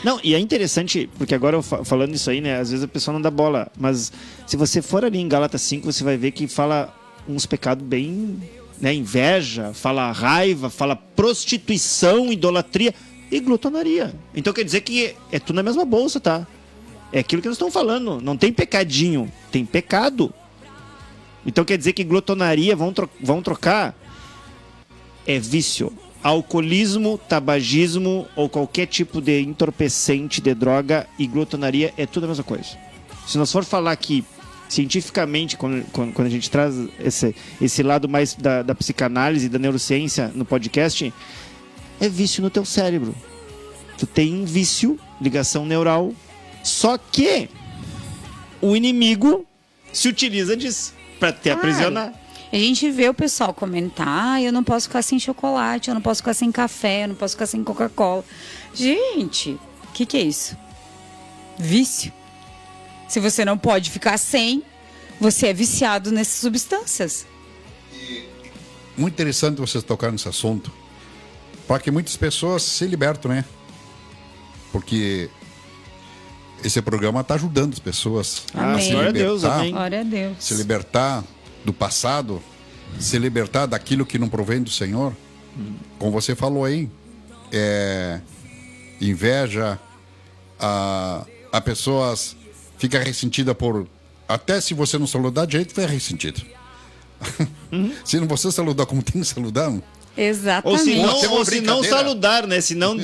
Speaker 1: Não, e é interessante, porque agora eu falando isso aí, né? Às vezes a pessoa não dá bola. Mas se você for ali em Gálatas 5, você vai ver que fala uns pecados bem... né? Inveja, fala raiva, fala prostituição, idolatria e glutonaria. Então quer dizer que é tudo na mesma bolsa, tá? É aquilo que nós estamos falando. Não tem pecadinho, tem pecado. Então quer dizer que glutonaria, vão trocar, é vício. Alcoolismo, tabagismo ou qualquer tipo de entorpecente de droga e glutonaria é tudo a mesma coisa. Se nós for falar aqui cientificamente, quando a gente traz esse lado mais da psicanálise, da neurociência no podcast, é vício no teu cérebro. Tu tem um vício, ligação neural, só que o inimigo se utiliza disso para te aprisionar.
Speaker 2: A gente vê o pessoal comentar, eu não posso ficar sem chocolate, eu não posso ficar sem café, eu não posso ficar sem Coca-Cola. Gente, o que é isso? Vício. Se você não pode ficar sem, você é viciado nessas substâncias.
Speaker 3: Muito interessante vocês tocar nesse assunto, para que muitas pessoas se libertam, né? Porque esse programa está ajudando as pessoas
Speaker 2: a se
Speaker 1: glória a Deus, amém.
Speaker 2: Glória a Deus.
Speaker 3: Se libertar do passado, se libertar daquilo que não provém do Senhor. Como você falou aí, inveja, a pessoas fica ressentida por... Até se você não saludar de jeito, vai ressentido. Se não você saludar como tem que saludar...
Speaker 2: Exatamente.
Speaker 1: Ou se não saludar, né? Se não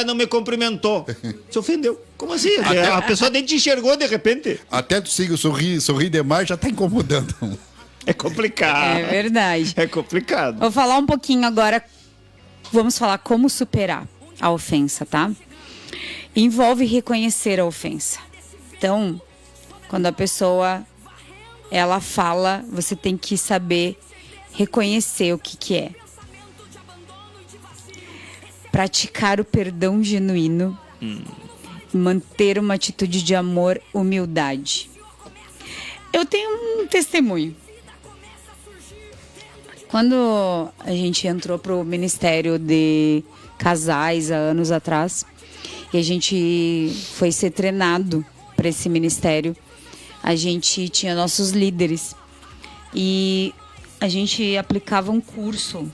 Speaker 1: não me cumprimentou. Se ofendeu. Como assim? A pessoa nem te enxergou de repente.
Speaker 3: Até tu siga sorrir demais, já tá incomodando.
Speaker 1: É complicado.
Speaker 2: É verdade.
Speaker 1: É complicado.
Speaker 2: Vou falar um pouquinho agora. Vamos falar como superar a ofensa, tá? Envolve reconhecer a ofensa. Então, quando a pessoa ela fala, você tem que saber reconhecer o que é. Praticar o perdão genuíno. Manter uma atitude de amor, humildade. Eu tenho um testemunho. Quando a gente entrou pro Ministério de Casais há anos atrás, e a gente foi ser treinado para esse ministério, a gente tinha nossos líderes e a gente aplicava um curso.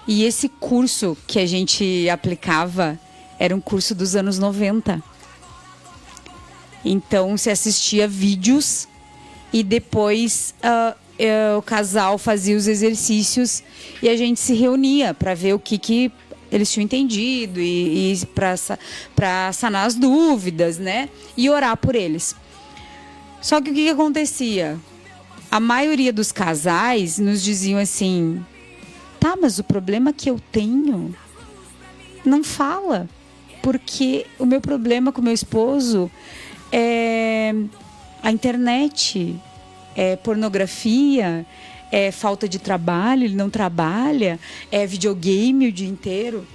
Speaker 2: E esse curso que a gente aplicava era um curso dos anos 90. Então, se assistia vídeos e depois o casal fazia os exercícios e a gente se reunia para ver o que eles tinham entendido e para sanar as dúvidas, né? E orar por eles. Só que o que acontecia? A maioria dos casais nos diziam assim: tá, mas o problema que eu tenho Não fala. Porque o meu problema com meu esposo é a internet, é pornografia, é falta de trabalho, ele não trabalha, é videogame o dia inteiro.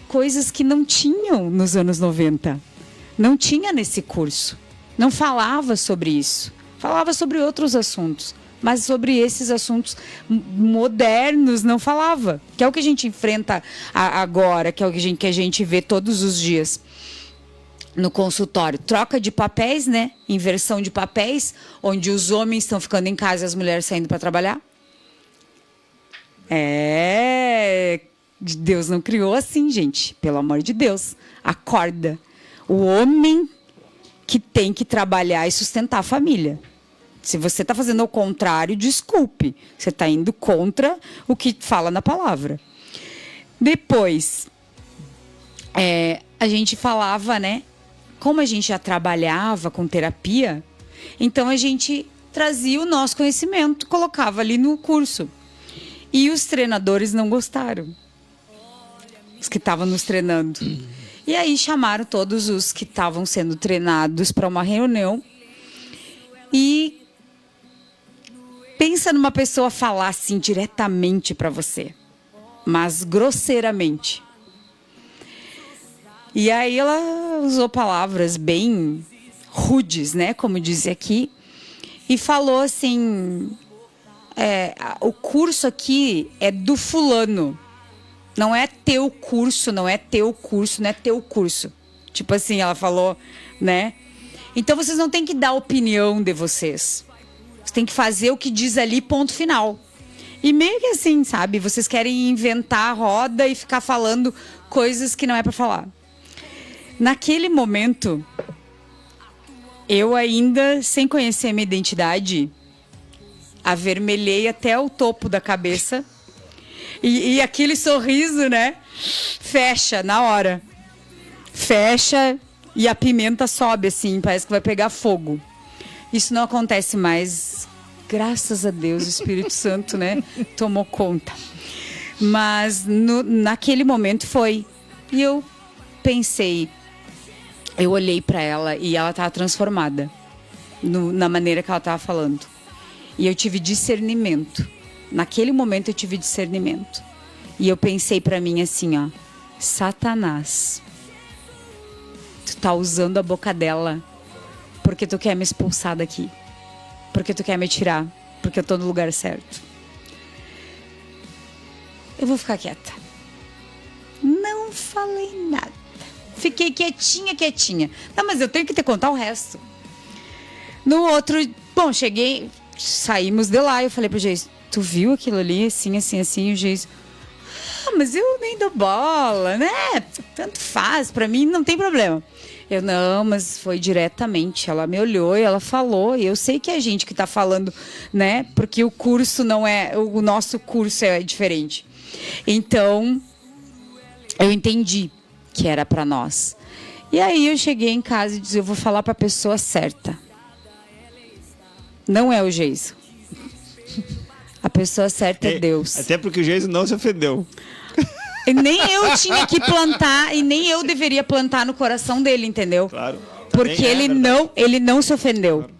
Speaker 2: Coisas que não tinham nos anos 90. Não tinha nesse curso. Não falava sobre isso. Falava sobre outros assuntos. Mas sobre esses assuntos modernos não falava. Que é o que a gente enfrenta agora, que é o que a gente vê todos os dias no consultório. Troca de papéis, né? Inversão de papéis, onde os homens estão ficando em casa e as mulheres saindo para trabalhar. Deus não criou assim, gente. Pelo amor de Deus. Acorda. O homem que tem que trabalhar e sustentar a família. Se você está fazendo o contrário, desculpe. Você está indo contra o que fala na palavra. Depois, a gente falava, né? Como a gente já trabalhava com terapia, então a gente trazia o nosso conhecimento, colocava ali no curso. E os treinadores não gostaram. Os que estavam nos treinando. E aí chamaram todos os que estavam sendo treinados para uma reunião. E pensa numa pessoa falar assim diretamente para você, mas grosseiramente. E aí ela usou palavras bem rudes, né, como diz aqui, e falou assim: o curso aqui é do fulano, não é teu curso, não é teu curso, não é teu curso. Tipo assim, ela falou, né? Então vocês não têm que dar a opinião de vocês. Você tem que fazer o que diz ali, ponto final. E meio que assim, sabe? Vocês querem inventar a roda e ficar falando coisas que não é para falar. Naquele momento, eu ainda, sem conhecer a minha identidade, avermelhei até o topo da cabeça. E aquele sorriso, né? Fecha na hora. Fecha e a pimenta sobe assim, parece que vai pegar fogo. Isso não acontece mais, graças a Deus, o Espírito Santo, né, tomou conta. Mas naquele momento foi. E eu pensei, eu olhei para ela e ela estava transformada na maneira que ela estava falando. E eu tive discernimento. Naquele momento eu tive discernimento. E eu pensei para mim assim, ó: Satanás, tu tá usando a boca dela porque tu quer me expulsar daqui, porque tu quer me tirar, porque eu tô no lugar certo. Eu vou ficar quieta. Não falei nada. Fiquei quietinha. Não, mas eu tenho que te contar o resto. No outro... Bom, cheguei... Saímos de lá e eu falei pro Geis: tu viu aquilo ali? Assim. E o Geis: mas eu nem dou bola, né? Tanto faz, pra mim não tem problema. Eu: não, mas foi diretamente. Ela me olhou e ela falou. E eu sei que é a gente que tá falando, né? Porque o curso não é... O nosso curso é diferente. Então, eu entendi que era pra nós. E aí eu cheguei em casa e disse: eu vou falar pra pessoa certa. Não é o Geiso. A pessoa certa é Deus.
Speaker 1: Até porque o Geiso não se ofendeu.
Speaker 2: E nem eu tinha que plantar, e nem eu deveria plantar no coração dele, entendeu?
Speaker 1: Claro.
Speaker 2: Porque ele não se ofendeu. Claro.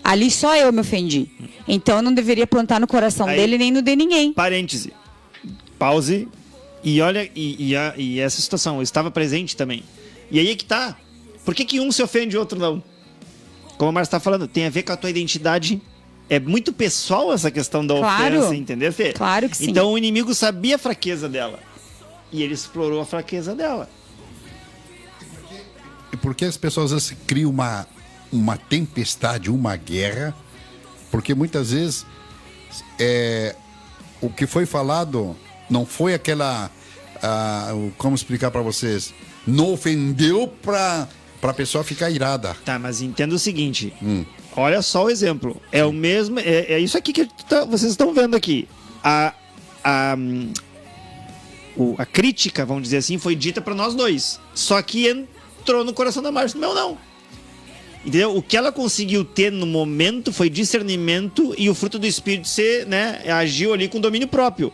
Speaker 2: Ali só eu me ofendi. Então eu não deveria plantar no coração dele nem no de ninguém.
Speaker 1: Parêntese. Pause. E olha, e essa situação, eu estava presente também. E aí é que tá. Por que um se ofende e o outro não? Como a Márcia está falando, tem a ver com a tua identidade. É muito pessoal essa questão da ofensa, entendeu, Fê?
Speaker 2: Claro que sim.
Speaker 1: Então o inimigo sabia a fraqueza dela. E ele explorou a fraqueza dela.
Speaker 3: E por que as pessoas às vezes criam uma tempestade, uma guerra? Porque muitas vezes o que foi falado não foi aquela... como explicar para vocês? Não ofendeu para a pessoa ficar irada.
Speaker 1: Tá, mas entenda o seguinte. Olha só o exemplo. É o mesmo... É isso aqui que vocês estão vendo aqui. A crítica, vamos dizer assim, foi dita para nós dois. Só que entrou no coração da Márcia. No meu, não. Entendeu? O que ela conseguiu ter no momento foi discernimento e o fruto do Espírito agiu ali com domínio próprio.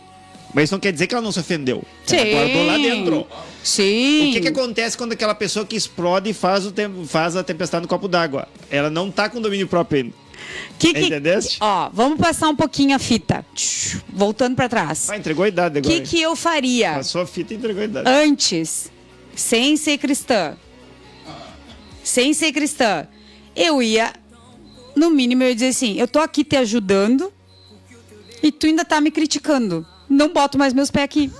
Speaker 1: Mas isso não quer dizer que ela não se ofendeu. Ela guardou lá dentro.
Speaker 2: Sim.
Speaker 1: O que acontece quando aquela pessoa que explode e faz a tempestade no copo d'água? Ela não tá com domínio próprio ainda. Entendeste?
Speaker 2: Ó, vamos passar um pouquinho a fita. Voltando pra trás.
Speaker 1: Entregou a idade
Speaker 2: O
Speaker 1: agora.
Speaker 2: que eu faria
Speaker 1: Passou a fita e entregou a idade.
Speaker 2: antes, sem ser cristã? Sem ser cristã. Eu ia, no mínimo, eu ia dizer assim, eu tô aqui te ajudando e tu ainda tá me criticando. Não boto mais meus pés aqui.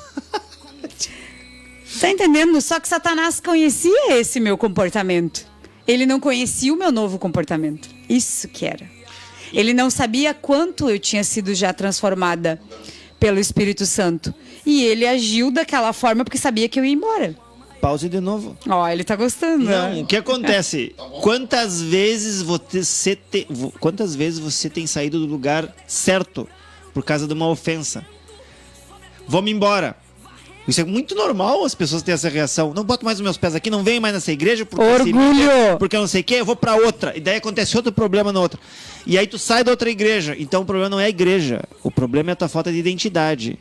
Speaker 2: Tá entendendo? Só que Satanás conhecia esse meu comportamento. Ele não conhecia o meu novo comportamento. Isso que era. Ele não sabia quanto eu tinha sido já transformada pelo Espírito Santo. E ele agiu daquela forma porque sabia que eu ia embora.
Speaker 1: Pause de novo.
Speaker 2: Ó, ele tá gostando.
Speaker 1: Não,
Speaker 2: né?
Speaker 1: o que acontece? Quantas vezes você tem saído do lugar certo por causa de uma ofensa? Vou-me embora. Isso é muito normal, as pessoas terem essa reação. Não boto mais os meus pés aqui, não venho mais nessa igreja porque
Speaker 2: Orgulho!
Speaker 1: porque eu não sei o quê, eu vou pra outra. E daí acontece outro problema na outra. E aí tu sai da outra igreja. Então o problema não é a igreja. O problema é a tua falta de identidade.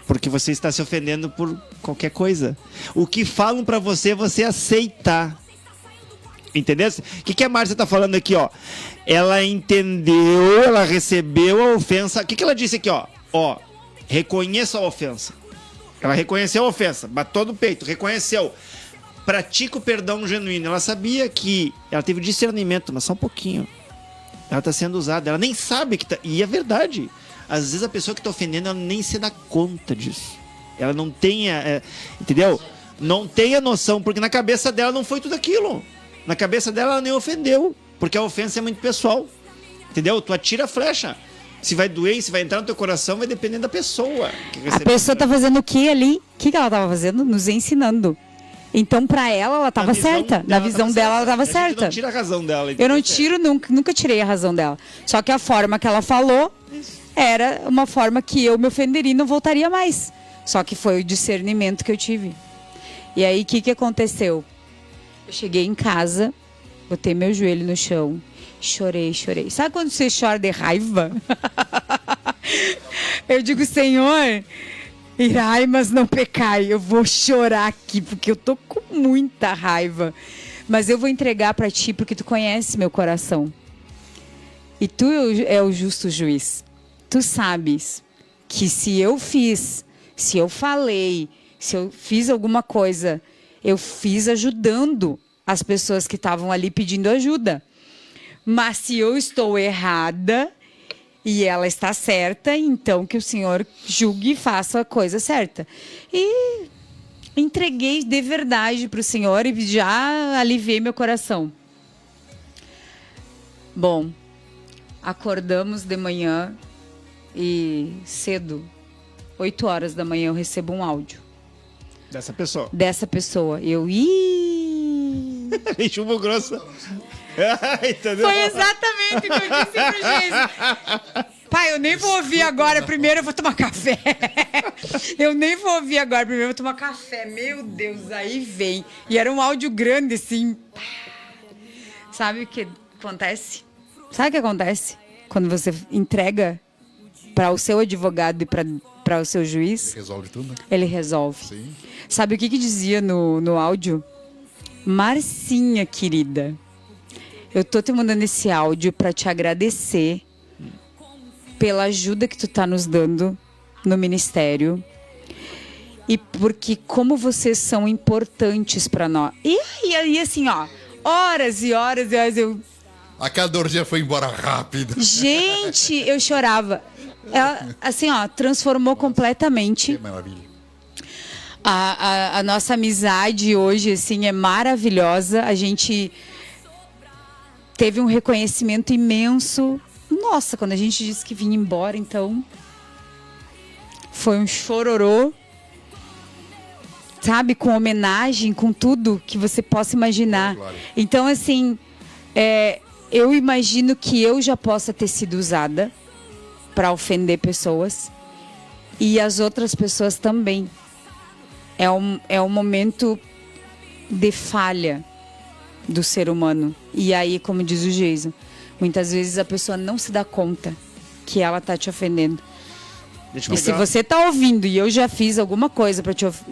Speaker 1: Porque você está se ofendendo por qualquer coisa. O que falam pra você, você aceitar. Entendeu? O que a Márcia tá falando aqui, ó? Ela entendeu, ela recebeu a ofensa. O que ela disse aqui, ó? Ó, reconheça a ofensa. Ela reconheceu a ofensa, bateu no peito, reconheceu. Pratica o perdão genuíno. Ela sabia que ela teve discernimento, mas só um pouquinho. Ela tá sendo usada, ela nem sabe que tá. E é verdade. Às vezes a pessoa que tá ofendendo, ela nem se dá conta disso. Ela não tem entendeu? Não tem a noção, porque na cabeça dela não foi tudo aquilo. Na cabeça dela ela nem ofendeu, porque a ofensa é muito pessoal. Entendeu? Tu atira a flecha. Se vai doer, se vai entrar no teu coração, vai depender da pessoa.
Speaker 2: A pessoa tá fazendo o que ali? O que ela tava fazendo? Nos ensinando. Então, pra ela tava certa. Na visão dela, ela tava certa.
Speaker 1: A gente não tira a razão dela.
Speaker 2: Eu não tiro, nunca tirei a razão dela. Só que a forma que ela falou era uma forma que eu me ofenderia e não voltaria mais. Só que foi o discernimento que eu tive. E aí, o que aconteceu? Eu cheguei em casa, botei meu joelho no chão, chorei. Sabe quando você chora de raiva? Eu digo, Senhor, irai, mas não pecai. Eu vou chorar aqui, porque eu tô com muita raiva. Mas eu vou entregar pra ti, porque tu conhece meu coração. E tu é o justo juiz. Tu sabes que se eu falei, se eu fiz alguma coisa, eu fiz ajudando as pessoas que estavam ali pedindo ajuda. Mas se eu estou errada e ela está certa, então que o Senhor julgue e faça a coisa certa. E entreguei de verdade para o Senhor e já aliviei meu coração. Bom, acordamos de manhã e cedo, 8 horas da manhã, eu recebo um áudio. Dessa pessoa. Eu,
Speaker 1: chumbo grosso.
Speaker 2: Foi exatamente o que eu disse pro Geis. Pai, eu nem vou ouvir agora. Primeiro eu vou tomar café. Eu nem vou ouvir agora. Primeiro eu vou tomar café. Meu Deus, aí vem. E era um áudio grande, assim. Sabe o que acontece? Sabe o que acontece? Quando você entrega para o seu advogado e para o seu juiz.
Speaker 3: Ele resolve tudo?
Speaker 2: Ele resolve.
Speaker 3: Sim.
Speaker 2: Sabe o que dizia no áudio? Marcinha, querida, eu tô te mandando esse áudio para te agradecer pela ajuda que tu tá nos dando no ministério e porque como vocês são importantes para nós. E aí, assim, ó, horas e horas eu...
Speaker 3: Aquela dorzinha foi embora rápido.
Speaker 2: Gente, eu chorava. Ela, assim, ó, transformou completamente.
Speaker 3: Que maravilha.
Speaker 2: A nossa amizade hoje, assim, é maravilhosa. A gente teve um reconhecimento imenso. Nossa, quando a gente disse que vinha embora, então... Foi um chororô. Sabe? Com homenagem, com tudo que você possa imaginar. Então, assim, eu imagino que eu já possa ter sido usada para ofender pessoas. E as outras pessoas também. É um momento de falha do ser humano. E aí, como diz o Jason, muitas vezes a pessoa não se dá conta que ela está te ofendendo.
Speaker 1: Deixa eu
Speaker 2: E se
Speaker 1: pegar.
Speaker 2: você tá ouvindo e eu já fiz alguma coisa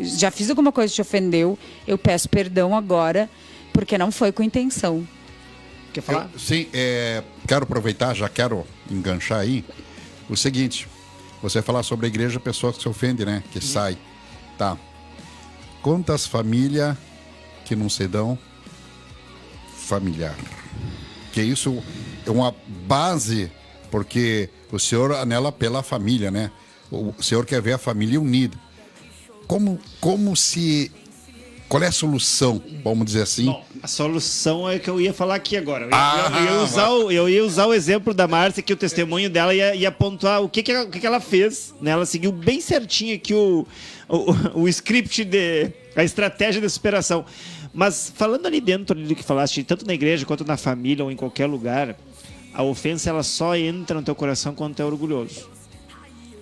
Speaker 2: já fiz alguma coisa que te ofendeu, eu peço perdão agora, porque não foi com intenção.
Speaker 1: Quer falar?
Speaker 3: Sim, quero aproveitar, já quero enganchar aí. O seguinte, você falar sobre a igreja, a pessoa que se ofende, né? Que sai. Tá. Quantas famílias que não se dão familiar? Que isso é uma base, porque o Senhor anela pela família, né? O Senhor quer ver a família unida. Como se... Qual é a solução, vamos dizer assim?
Speaker 1: Bom, a solução é que eu ia falar aqui agora. Eu ia usar o exemplo da Márcia, que o testemunho dela ia pontuar o que ela fez. Né? Ela seguiu bem certinho aqui o script, a estratégia de superação. Mas falando ali dentro do que falaste, tanto na igreja quanto na família ou em qualquer lugar, a ofensa ela só entra no teu coração quando tu é orgulhoso.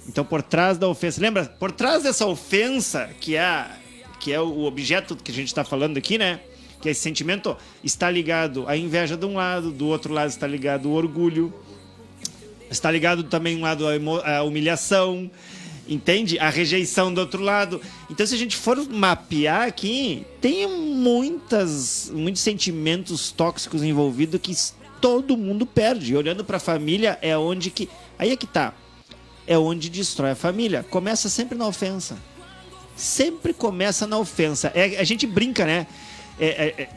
Speaker 1: Então, por trás da ofensa... Lembra? Por trás dessa ofensa, que é o objeto que a gente está falando aqui, né? Que esse sentimento está ligado à inveja de um lado, do outro lado está ligado o orgulho, está ligado também um lado à humilhação, entende? A rejeição do outro lado. Então, se a gente for mapear aqui, tem muitos sentimentos tóxicos envolvidos que todo mundo perde. E olhando para a família, é onde que... Aí é que tá. É onde destrói a família. Começa sempre na ofensa. Sempre começa na ofensa. A gente brinca, né?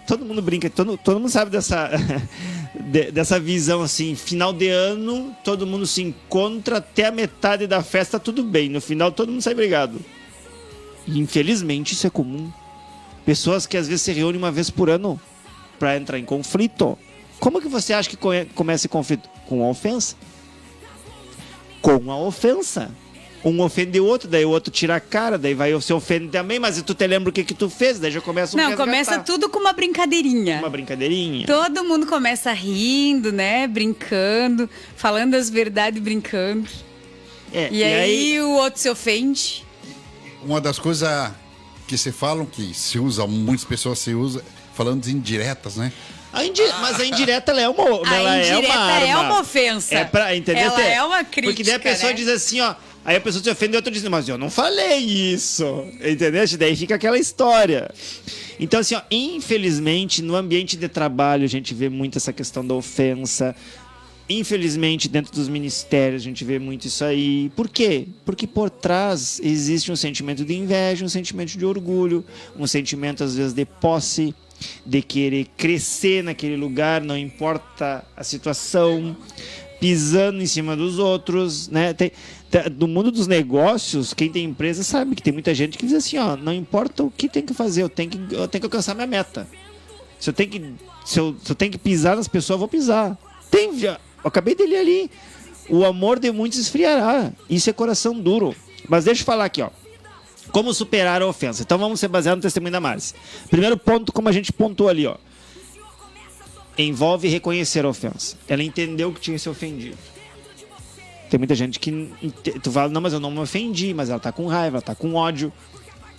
Speaker 1: Todo mundo brinca, todo mundo sabe dessa visão assim. Final de ano, todo mundo se encontra, até a metade da festa tudo bem. No final todo mundo sai brigado. E infelizmente isso é comum. Pessoas que às vezes se reúnem uma vez por ano para entrar em conflito. Como que você acha que começa esse conflito? Com a ofensa. Com a ofensa. Um ofende o outro, daí o outro tira a cara, daí vai se ofende também, mas tu te lembra o que tu fez, daí já começa
Speaker 2: Não, começa tudo com uma brincadeirinha.
Speaker 1: Uma brincadeirinha.
Speaker 2: Todo mundo começa rindo, né? Brincando, falando as verdades brincando. E aí o outro se ofende.
Speaker 3: Uma das coisas que se falam, que se usa, muitas pessoas se usam, falando de indiretas, né?
Speaker 1: Mas a indireta ela é uma
Speaker 2: ofensa.
Speaker 1: Entendeu?
Speaker 2: Ela é uma crítica.
Speaker 1: Porque daí a pessoa diz assim, ó. Aí a pessoa se ofende e o outro diz, mas eu não falei isso. Entendeu? Daí fica aquela história. Então, assim, ó, infelizmente, no ambiente de trabalho, a gente vê muito essa questão da ofensa. Infelizmente, dentro dos ministérios, a gente vê muito isso aí. Por quê? Porque por trás existe um sentimento de inveja, um sentimento de orgulho, um sentimento, às vezes, de posse, de querer crescer naquele lugar, não importa a situação, pisando em cima dos outros, né? Do mundo dos negócios, quem tem empresa sabe que tem muita gente que diz assim, ó, não importa o que tem que fazer, eu tenho que alcançar minha meta. Se eu tenho que pisar nas pessoas, eu vou pisar. Eu acabei de ler ali. O amor de muitos esfriará. Isso é coração duro. Mas deixa eu falar aqui, ó. Como superar a ofensa? Então vamos ser baseados no testemunho da Márcia. Primeiro ponto, como a gente pontuou ali, ó. Envolve reconhecer a ofensa. Ela entendeu que tinha se ofendido. Tem muita gente que tu fala, não, mas eu não me ofendi, mas ela tá com raiva, ela tá com ódio.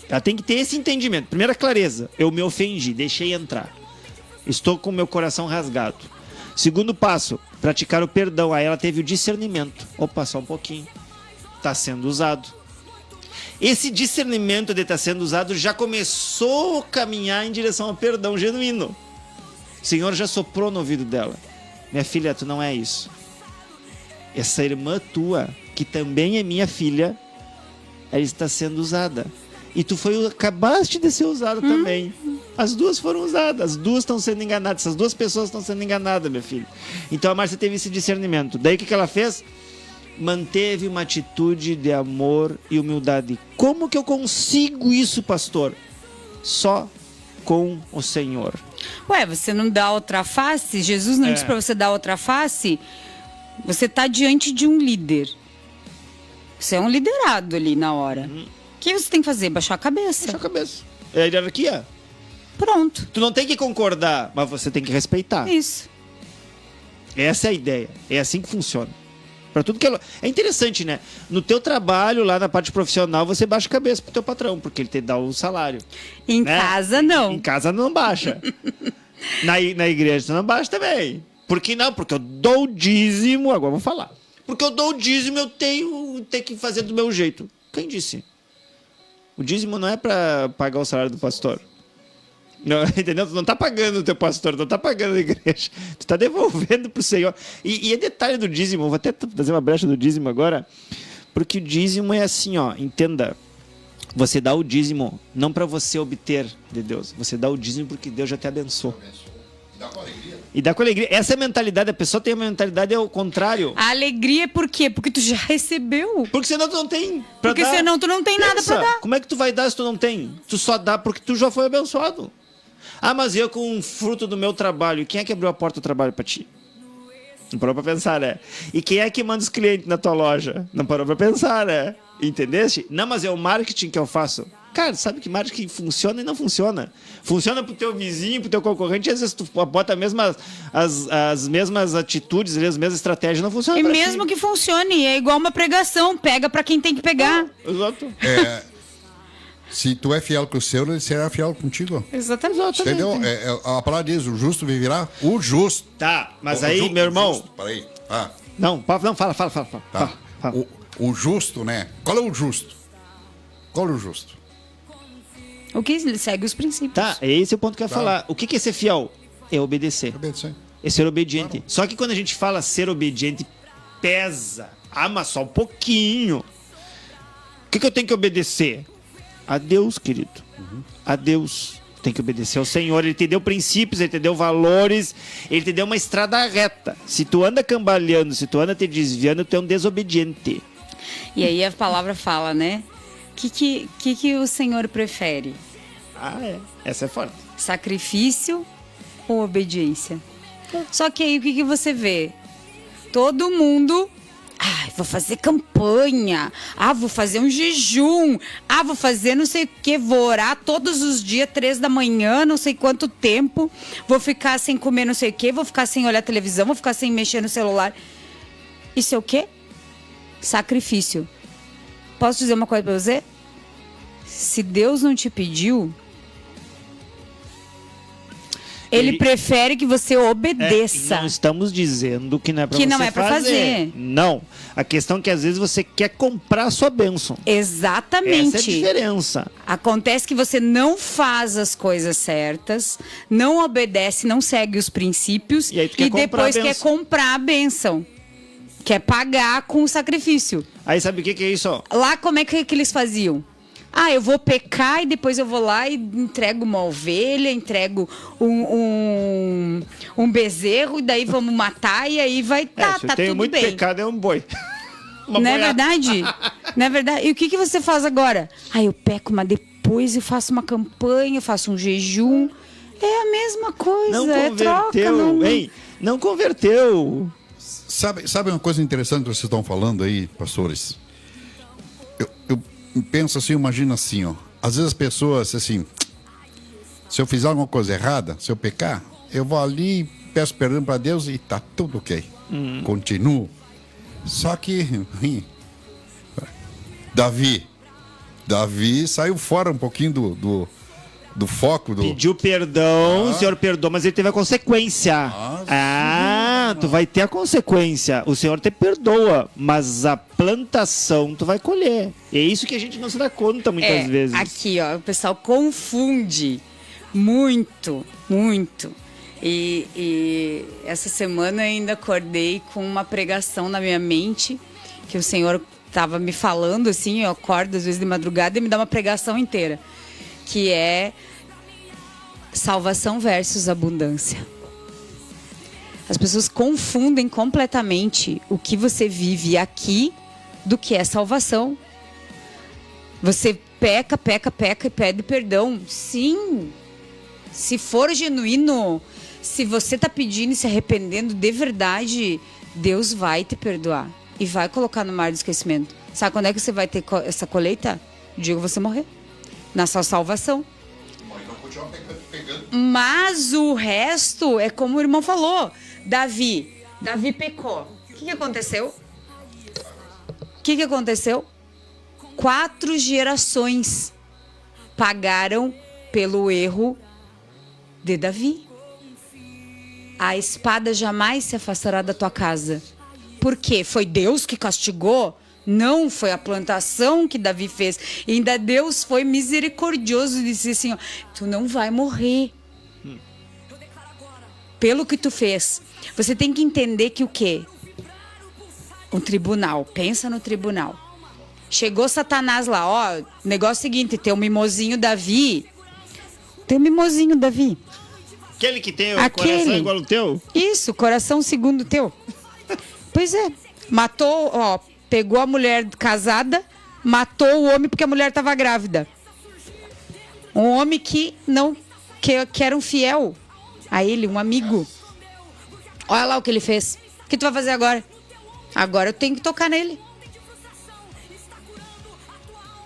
Speaker 1: Ela tem que ter esse entendimento. Primeira clareza, eu me ofendi, deixei entrar. Estou com o meu coração rasgado. Segundo passo, praticar o perdão. Aí ela teve o discernimento. Opa, só um pouquinho. Tá sendo usado. Esse discernimento de estar sendo usado já começou a caminhar em direção ao perdão genuíno. O Senhor já soprou no ouvido dela. Minha filha, tu não é isso. Essa irmã tua, que também é minha filha, ela está sendo usada. E tu acabaste de ser usada também. As duas foram usadas, as duas estão sendo enganadas, essas duas pessoas estão sendo enganadas, minha filha. Então a Márcia teve esse discernimento. Daí o que ela fez? Manteve uma atitude de amor e humildade. Como que eu consigo isso, pastor? Só com o Senhor.
Speaker 2: Ué, você não dá outra face? Jesus não disse pra você dar outra face? Você tá diante de um líder. Você é um liderado ali na hora. O que você tem que fazer? Baixar a cabeça.
Speaker 1: Baixar a cabeça. É a hierarquia.
Speaker 2: Pronto.
Speaker 1: Tu não tem que concordar, mas você tem que respeitar.
Speaker 2: Isso.
Speaker 1: Essa é a ideia. É assim que funciona. Para tudo que é interessante, né? No teu trabalho, lá na parte profissional, você baixa a cabeça pro teu patrão, porque ele te dá o salário.
Speaker 2: Em
Speaker 1: né?
Speaker 2: casa, não.
Speaker 1: Em casa não baixa. na igreja tu não baixa também. Por que não? Porque eu dou o dízimo, agora vou falar. porque eu dou o dízimo, eu tenho que fazer do meu jeito. Quem disse? O dízimo não é para pagar o salário do pastor. Não, entendeu? Tu não tá pagando o teu pastor, tu não tá pagando a igreja. Tu tá devolvendo pro Senhor. E é detalhe do dízimo, vou até fazer uma brecha do dízimo agora, porque o dízimo é assim, ó, entenda. Você dá o dízimo não para você obter de Deus. Você dá o dízimo porque Deus já te abençoou.
Speaker 3: Dá com alegria.
Speaker 1: E dá com alegria. Essa é a mentalidade. A pessoa tem a mentalidade ao contrário.
Speaker 2: A alegria é por quê? Porque tu já recebeu.
Speaker 1: Porque senão tu não tem pra
Speaker 2: Porque
Speaker 1: dar.
Speaker 2: senão tu não tem nada
Speaker 1: Pensa,
Speaker 2: pra dar.
Speaker 1: como é que tu vai dar se tu não tem? Tu só dá porque tu já foi abençoado. Ah, mas eu com o fruto do meu trabalho. Quem é que abriu a porta do trabalho pra ti? Não parou pra pensar, né? E quem é que manda os clientes na tua loja? Não parou pra pensar, né? Entendeste? Não, mas é o marketing que eu faço. Cara, sabe que marketing funciona e não funciona. Funciona pro teu vizinho, pro teu concorrente, e às vezes tu bota as mesmas atitudes, as mesmas estratégias, não funciona
Speaker 2: E
Speaker 1: pra
Speaker 2: mesmo
Speaker 1: ti.
Speaker 2: que funcione, é igual uma pregação. Pega pra quem tem que pegar.
Speaker 1: Exato.
Speaker 3: Se tu é fiel com o seu, ele será fiel contigo.
Speaker 2: Exatamente.
Speaker 3: Entendeu? A palavra diz, o justo viverá o justo.
Speaker 1: Tá, mas
Speaker 3: O
Speaker 1: aí,
Speaker 3: justo,
Speaker 1: meu irmão...
Speaker 3: o justo, peraí. Ah,
Speaker 1: Não, fala.
Speaker 3: tá.
Speaker 1: Fala.
Speaker 3: O justo, né? Qual é o justo? Qual é o justo?
Speaker 2: O que ele segue os princípios.
Speaker 1: Tá, esse é o ponto que eu ia
Speaker 3: Tá.
Speaker 1: falar. O que é ser fiel? É obedecer.
Speaker 3: Obedecer.
Speaker 1: É ser obediente. Só que quando a gente fala ser obediente, pesa. Ah, mas só um pouquinho. O que eu tenho que obedecer? A Deus, querido. A Deus. Tem que obedecer ao Senhor. Ele te deu princípios, ele te deu valores, ele te deu uma estrada reta. Se tu anda cambaleando, se tu anda te desviando, tu é um desobediente.
Speaker 2: E aí a palavra fala, né? O que o Senhor prefere?
Speaker 1: Ah, é. Essa é forte.
Speaker 2: Sacrifício ou obediência? Só que aí o que você vê? Todo mundo... Ah, vou fazer campanha. Ah, vou fazer um jejum. Ah, vou fazer não sei o que. Vou orar todos os dias, 3 da manhã, não sei quanto tempo. Vou ficar sem comer não sei o que. Vou ficar sem olhar televisão. Vou ficar sem mexer no celular. Isso é o quê? Sacrifício. Posso dizer uma coisa pra você? Se Deus não te pediu, Ele prefere que você obedeça.
Speaker 1: Não estamos dizendo que não é pra
Speaker 2: Que
Speaker 1: você
Speaker 2: não é pra fazer.
Speaker 1: Não. A questão é que às vezes você quer comprar a sua bênção.
Speaker 2: Exatamente.
Speaker 1: Essa é a diferença.
Speaker 2: Acontece que você não faz as coisas certas, não obedece, não segue os princípios
Speaker 1: E aí tu quer comprar
Speaker 2: depois
Speaker 1: a
Speaker 2: quer
Speaker 1: bênção.
Speaker 2: comprar a bênção. Quer pagar com o sacrifício.
Speaker 1: Aí sabe o que é isso? Ó?
Speaker 2: Lá, como é que eles faziam? Ah, eu vou pecar e depois eu vou lá e entrego uma ovelha, entrego um bezerro, e daí vamos matar e aí vai... Tá,
Speaker 1: se
Speaker 2: tá
Speaker 1: eu tenho
Speaker 2: tudo
Speaker 1: muito
Speaker 2: bem.
Speaker 1: pecado, é um boi. Uma
Speaker 2: Não é
Speaker 1: boiada.
Speaker 2: verdade? Não é verdade? E o que você faz agora? Ah, eu peco, mas depois eu faço uma campanha, eu faço um jejum. É a mesma coisa,
Speaker 1: Não
Speaker 2: é
Speaker 1: converteu.
Speaker 2: troca. Não...
Speaker 1: Ei, não converteu.
Speaker 3: Sabe uma coisa interessante que vocês estão falando aí, pastores? Eu penso assim, imagina assim, ó. Às vezes as pessoas, assim, se eu fizer alguma coisa errada, se eu pecar, eu vou ali, peço perdão para Deus e tá tudo ok. Continuo. Só que Davi saiu fora um pouquinho do foco do...
Speaker 1: Pediu perdão, o Senhor perdoou, mas ele teve a consequência. Tu vai ter a consequência. O Senhor te perdoa, mas a plantação tu vai colher. E é isso que a gente não se dá conta muitas vezes.
Speaker 2: Aqui, ó, o pessoal confunde muito, muito. E essa semana eu ainda acordei com uma pregação na minha mente, que o Senhor estava me falando, assim, eu acordo às vezes de madrugada e me dá uma pregação inteira, que é salvação versus abundância. As pessoas confundem completamente o que você vive aqui do que é salvação. Você peca e pede perdão. Sim, se for genuíno, se você está pedindo e se arrependendo de verdade, Deus vai te perdoar e vai colocar no mar do esquecimento. Sabe quando é que você vai ter essa colheita? O dia que você morrer. Na sua salvação. Mas o resto é como o irmão falou. Davi pecou. O que aconteceu? 4 gerações pagaram pelo erro de Davi. A espada jamais se afastará da tua casa. Por quê? Foi Deus que castigou? Não, foi a plantação que Davi fez. E ainda Deus foi misericordioso e disse assim, ó, tu não vai morrer. Pelo que tu fez. Você tem que entender que o quê? Um tribunal. Pensa no tribunal. Chegou Satanás lá, ó, negócio seguinte, tem um mimosinho Davi. Tem um mimosinho Davi.
Speaker 1: Aquele que tem o coração igual o teu?
Speaker 2: Isso, coração segundo o teu. Pois é. Matou, ó, pegou a mulher casada, matou o homem porque a mulher estava grávida. Um homem que não que era um fiel a ele, um amigo. Olha lá o que ele fez. O que tu vai fazer agora? Agora eu tenho que tocar nele.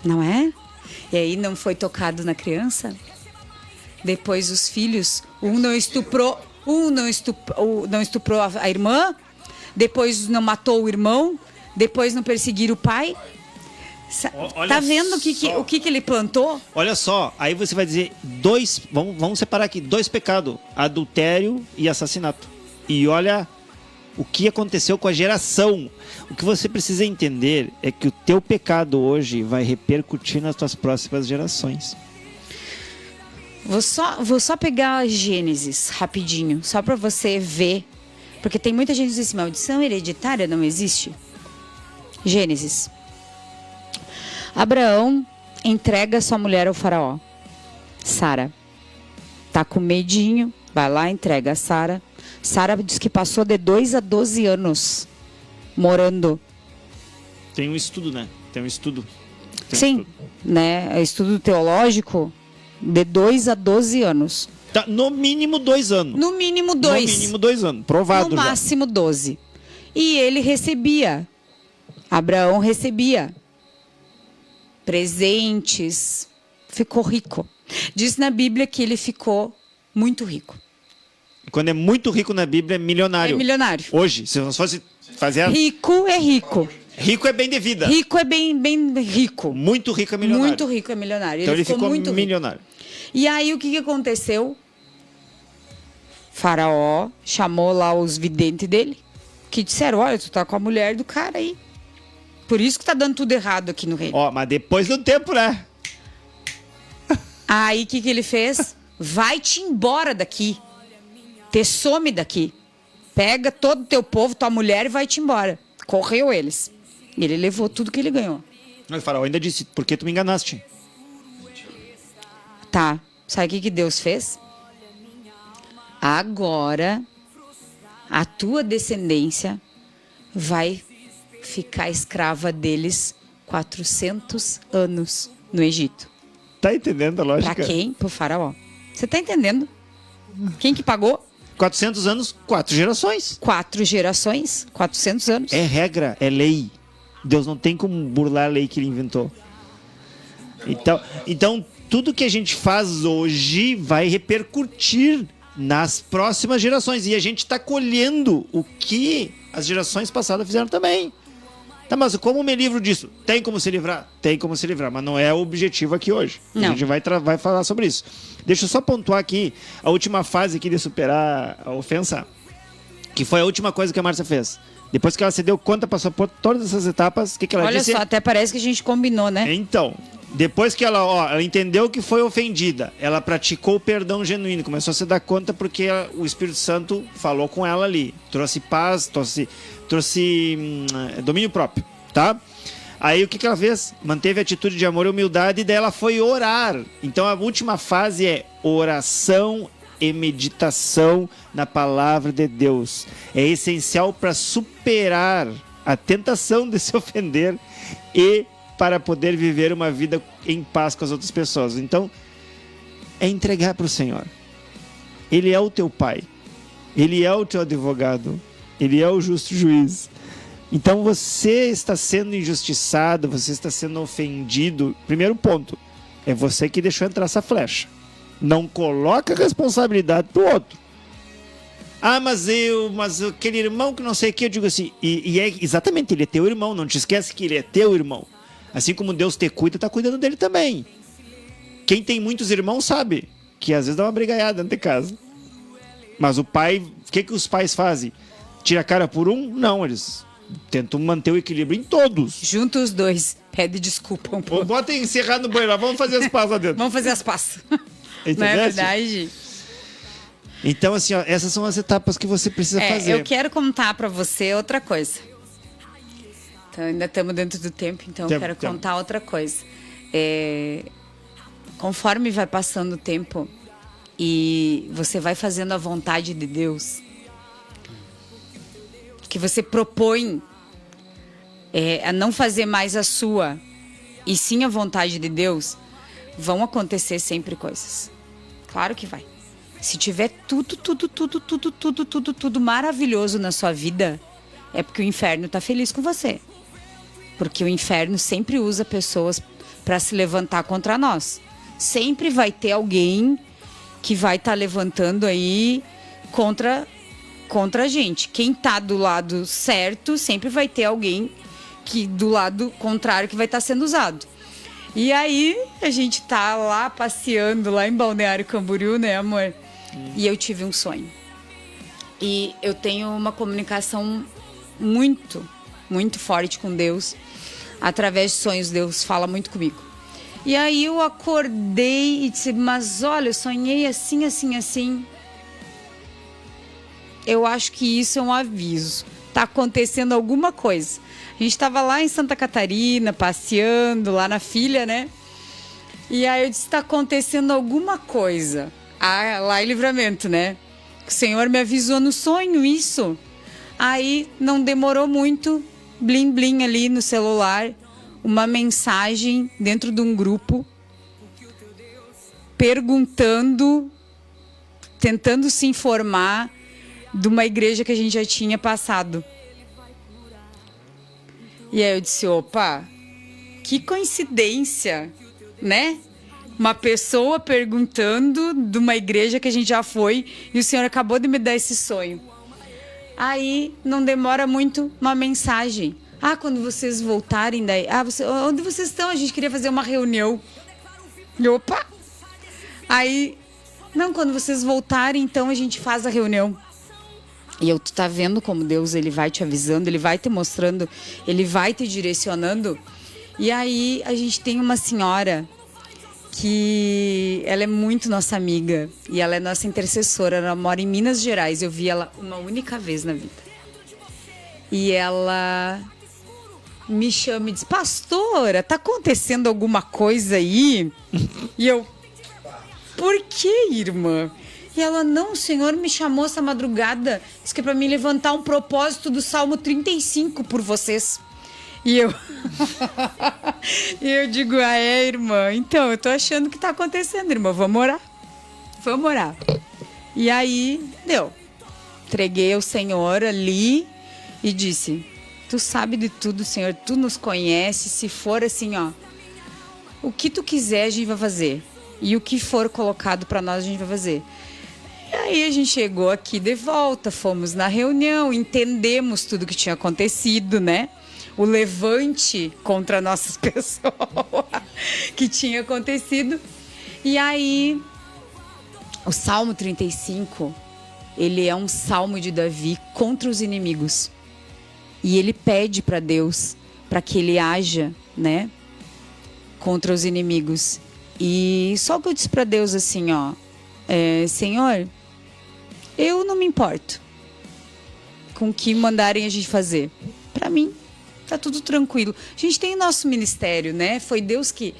Speaker 2: Não é? E aí não foi tocado na criança? Depois os filhos, um não estuprou a irmã, depois não matou o irmão, depois não perseguiram o pai. Tá vendo o que ele plantou?
Speaker 1: Olha só, aí você vai dizer vamos separar aqui, 2 pecados, adultério e assassinato. E olha o que aconteceu com a geração. O que você precisa entender é que o teu pecado hoje vai repercutir nas tuas próximas gerações.
Speaker 2: Vou só pegar a Gênesis rapidinho, só para você ver. Porque tem muita gente que diz assim, maldição hereditária não existe. Gênesis. Abraão entrega sua mulher ao faraó. Sara. Tá com medinho, vai lá, entrega a Sara. Sara diz que passou de 2 a 12 anos morando.
Speaker 1: Tem um estudo, né?
Speaker 2: Sim, né? Estudo teológico de 2 a 12 anos.
Speaker 1: Tá, no mínimo 2 anos.
Speaker 2: No mínimo 2.
Speaker 1: No mínimo 2 anos, provado
Speaker 2: no
Speaker 1: já.
Speaker 2: No máximo 12. E ele recebia. Abraão recebia presentes. Ficou rico. Diz na Bíblia que ele ficou muito rico.
Speaker 1: Quando é muito rico na Bíblia, é milionário.
Speaker 2: É milionário.
Speaker 1: Hoje, se nós fosse fazer...
Speaker 2: Rico é rico.
Speaker 1: Rico é bem de vida.
Speaker 2: Rico é bem rico.
Speaker 1: Muito rico é milionário.
Speaker 2: Muito rico é milionário.
Speaker 1: Então ele ficou
Speaker 2: muito
Speaker 1: milionário.
Speaker 2: Rico. E aí o que aconteceu? Faraó chamou lá os videntes dele, que disseram, olha, tu tá com a mulher do cara aí. Por isso que tá dando tudo errado aqui no reino.
Speaker 1: Ó, mas depois do tempo, né?
Speaker 2: Aí o que ele fez? Vai-te embora daqui. Te some daqui. Pega todo o teu povo, tua mulher e vai-te embora. Correu eles. E ele levou tudo que ele ganhou.
Speaker 1: Mas o faraó ainda disse, por que tu me enganaste?
Speaker 2: Tá. Sabe o que Deus fez? Agora, a tua descendência vai ficar escrava deles 400 anos no Egito.
Speaker 1: Tá entendendo a lógica?
Speaker 2: Pra quem? Pro faraó. Você tá entendendo? Quem que pagou?
Speaker 1: 400 anos, 4 gerações.
Speaker 2: 4 gerações, 400 anos.
Speaker 1: É regra, é lei. Deus não tem como burlar a lei que ele inventou. Então tudo que a gente faz hoje vai repercutir nas próximas gerações. E a gente está colhendo o que as gerações passadas fizeram também. Tá, mas como me livro disso? Tem como se livrar? Tem como se livrar, mas não é o objetivo aqui hoje.
Speaker 2: Não.
Speaker 1: A gente vai falar sobre isso. Deixa eu só pontuar aqui a última fase aqui de superar a ofensa, que foi a última coisa que a Márcia fez. Depois que ela se deu conta, passou por todas essas etapas, o que ela disse?
Speaker 2: Olha só, até parece que a gente combinou, né?
Speaker 1: Então, depois que ela entendeu que foi ofendida, ela praticou o perdão genuíno, começou a se dar conta porque o Espírito Santo falou com ela ali, trouxe paz, trouxe domínio próprio, tá? Aí o que ela fez? Manteve a atitude de amor e humildade e daí ela foi orar. Então a última fase é oração e meditação na palavra de Deus. É essencial para superar a tentação de se ofender e para poder viver uma vida em paz com as outras pessoas. Então, é entregar para o Senhor. Ele é o teu Pai. Ele é o teu advogado. Ele é o justo juiz. Então, você está sendo injustiçado, você está sendo ofendido. Primeiro ponto, é você que deixou entrar essa flecha. Não coloca a responsabilidade do outro. Ah, mas aquele irmão que não sei o que, eu digo assim, e é exatamente, ele é teu irmão, não te esquece que ele é teu irmão. Assim como Deus te cuida, tá cuidando dele também. Quem tem muitos irmãos sabe que às vezes dá uma brigaiada dentro de casa. Mas o pai, o que os pais fazem? Tira a cara por um? Não, eles tento manter o equilíbrio em todos.
Speaker 2: Junta os dois. Pede desculpa um pouco.
Speaker 1: Bota encerrar no banheiro, vamos fazer as pazes lá dentro.
Speaker 2: Vamos fazer as passas. Não é
Speaker 1: Entendeste?
Speaker 2: verdade?
Speaker 1: Então, assim, ó, essas são as etapas que você precisa fazer.
Speaker 2: Eu quero contar pra você outra coisa. Então, ainda estamos dentro do tempo, então eu quero contar outra coisa. Conforme vai passando o tempo e você vai fazendo a vontade de Deus, que você propõe a não fazer mais a sua, e sim a vontade de Deus, vão acontecer sempre coisas. Claro que vai. Se tiver tudo maravilhoso na sua vida, é porque o inferno tá feliz com você. Porque o inferno sempre usa pessoas para se levantar contra nós. Sempre vai ter alguém que vai estar levantando aí contra a gente. Quem tá do lado certo, sempre vai ter alguém que do lado contrário que vai estar sendo usado. E aí, a gente tá lá passeando lá em Balneário Camboriú, né, amor? E eu tive um sonho. E eu tenho uma comunicação muito, muito forte com Deus. Através de sonhos, Deus fala muito comigo. E aí eu acordei e disse, mas olha, eu sonhei assim, assim, assim. Eu acho que isso é um aviso. Tá acontecendo alguma coisa. A gente tava lá em Santa Catarina, passeando, lá na filha, né? E aí eu disse, tá acontecendo alguma coisa. Lá em Livramento, né? O Senhor me avisou no sonho isso. Aí não demorou muito, blim blim ali no celular, uma mensagem dentro de um grupo perguntando, tentando se informar de uma igreja que a gente já tinha passado. E aí eu disse, opa, que coincidência, né? Uma pessoa perguntando de uma igreja que a gente já foi e o Senhor acabou de me dar esse sonho. Aí, não demora muito, uma mensagem. Quando vocês voltarem daí... onde vocês estão? A gente queria fazer uma reunião. E opa! Aí, não, quando vocês voltarem, então a gente faz a reunião. E tu tá vendo como Deus, ele vai te avisando, ele vai te mostrando, ele vai te direcionando. E aí, a gente tem uma senhora que ela é muito nossa amiga e ela é nossa intercessora, ela mora em Minas Gerais, eu vi ela uma única vez na vida. E ela me chama e diz, pastora, tá acontecendo alguma coisa aí? E eu, por que, irmã? E ela, não, o Senhor me chamou essa madrugada, disse que é pra mim levantar um propósito do Salmo 35 por vocês. E eu digo, irmã, então, eu tô achando que tá acontecendo, irmã, vamos orar. Vamos orar. E aí, deu. Entreguei ao Senhor ali e disse, tu sabe de tudo, Senhor, tu nos conhece, se for assim, ó, o que tu quiser a gente vai fazer. E o que for colocado pra nós a gente vai fazer. E aí a gente chegou aqui de volta, fomos na reunião, entendemos tudo que tinha acontecido, né? O levante contra nossas pessoas que tinha acontecido. E aí, o Salmo 35, ele é um salmo de Davi contra os inimigos. E ele pede para Deus, para que ele haja, né, contra os inimigos. E só que eu disse para Deus assim, ó, Senhor, eu não me importo com o que mandarem a gente fazer. Para mim, tá tudo tranquilo. A gente tem nosso ministério, né? Foi Deus que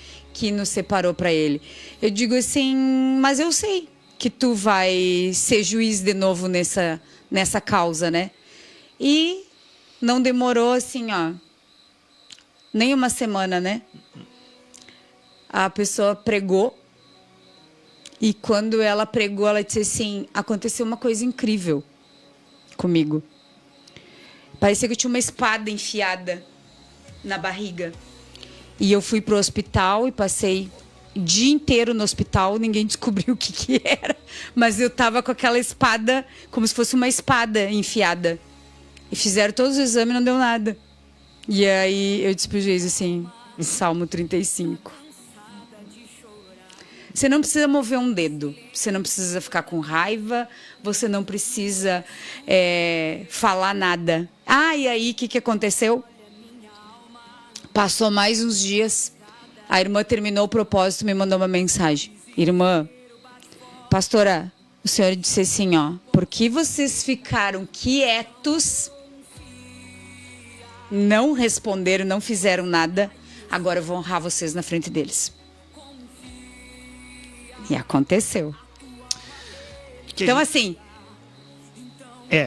Speaker 2: nos separou para ele. Eu digo assim, mas eu sei que tu vai ser juiz de novo nessa causa, né? E não demorou assim, ó, nem uma semana, né? A pessoa pregou. E quando ela pregou, ela disse assim, aconteceu uma coisa incrível comigo. Parecia que eu tinha uma espada enfiada na barriga. E eu fui pro hospital e passei o dia inteiro no hospital. Ninguém descobriu o que era. Mas eu tava com aquela espada, como se fosse uma espada enfiada. E fizeram todos os exames e não deu nada. E aí eu disse pro juiz assim, Salmo 35. Você não precisa mover um dedo, você não precisa ficar com raiva, você não precisa falar nada. Ah, e aí, o que aconteceu? Passou mais uns dias, a irmã terminou o propósito e me mandou uma mensagem. Irmã, pastora, o senhor disse assim, ó, por que vocês ficaram quietos, não responderam, não fizeram nada, agora eu vou honrar vocês na frente deles. E aconteceu. Então, assim,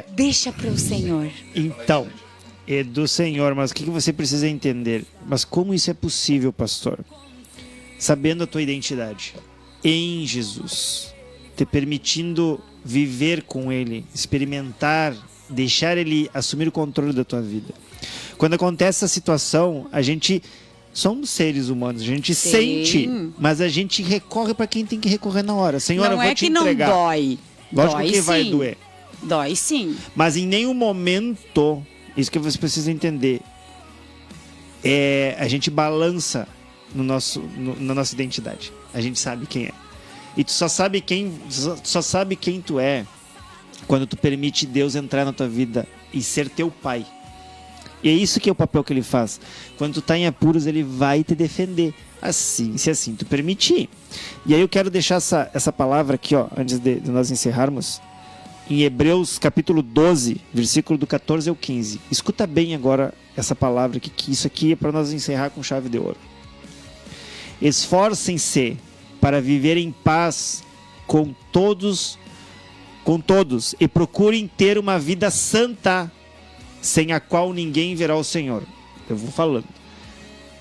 Speaker 2: deixa para o Senhor.
Speaker 1: Então, é do Senhor, mas o que você precisa entender? Mas como isso é possível, pastor? Sabendo a tua identidade em Jesus, te permitindo viver com Ele, experimentar, deixar Ele assumir o controle da tua vida. Quando acontece essa situação, a gente... Somos seres humanos, a gente sente, mas a gente recorre para quem tem que recorrer na hora. Senhor, eu vou te entregar.
Speaker 2: Não é que não dói.
Speaker 1: Lógico
Speaker 2: dói
Speaker 1: que vai
Speaker 2: sim.
Speaker 1: doer.
Speaker 2: Dói sim.
Speaker 1: Mas em nenhum momento, isso que você precisa entender, a gente balança na nossa identidade. A gente sabe quem é. E tu só sabe quem tu é quando tu permite Deus entrar na tua vida e ser teu pai. E é isso que é o papel que ele faz. Quando tu tá em apuros, ele vai te defender. Assim, se assim tu permitir. E aí eu quero deixar essa palavra aqui, ó, antes de nós encerrarmos, em Hebreus capítulo 12, versículo do 14 ao 15. Escuta bem agora essa palavra, que isso aqui é para nós encerrar com chave de ouro. Esforcem-se para viver em paz com todos e procurem ter uma vida santa, sem a qual ninguém verá o Senhor. Eu vou falando.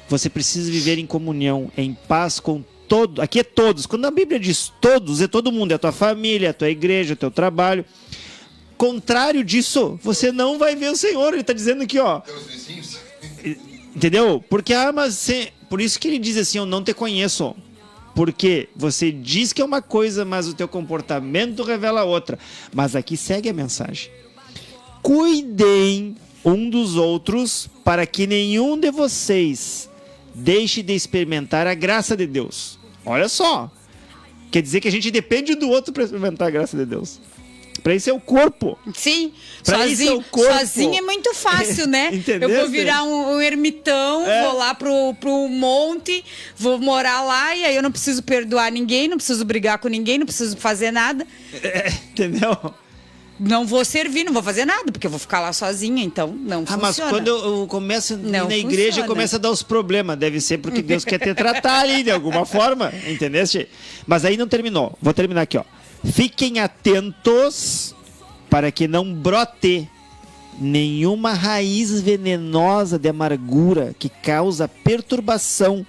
Speaker 1: Você precisa viver em comunhão, em paz com todos. Aqui é todos. Quando a Bíblia diz todos, é todo mundo. É a tua família, a tua igreja, o teu trabalho. Contrário disso, você não vai ver o Senhor. Ele está dizendo aqui, ó.
Speaker 3: Teus vizinhos.
Speaker 1: Entendeu? Porque, por isso que ele diz assim, eu não te conheço. Porque você diz que é uma coisa, mas o teu comportamento revela outra. Mas aqui segue a mensagem. Cuidem um dos outros para que nenhum de vocês deixe de experimentar a graça de Deus. Olha só. Quer dizer que a gente depende do outro para experimentar a graça de Deus. Para isso é o corpo.
Speaker 2: Sim,
Speaker 1: sozinho
Speaker 2: é muito fácil, né?
Speaker 1: Entendeu?
Speaker 2: Eu vou virar um ermitão, vou lá pro monte, vou morar lá e aí eu não preciso perdoar ninguém, não preciso brigar com ninguém, não preciso fazer nada.
Speaker 1: Entendeu?
Speaker 2: Não vou servir, não vou fazer nada, porque eu vou ficar lá sozinha, então não funciona.
Speaker 1: Mas quando eu começo a ir na igreja, começa a dar os problemas. Deve ser porque Deus quer te tratar ali de alguma forma, entendeste? Mas aí não terminou. Vou terminar aqui, ó. Fiquem atentos para que não brote nenhuma raiz venenosa de amargura que causa perturbação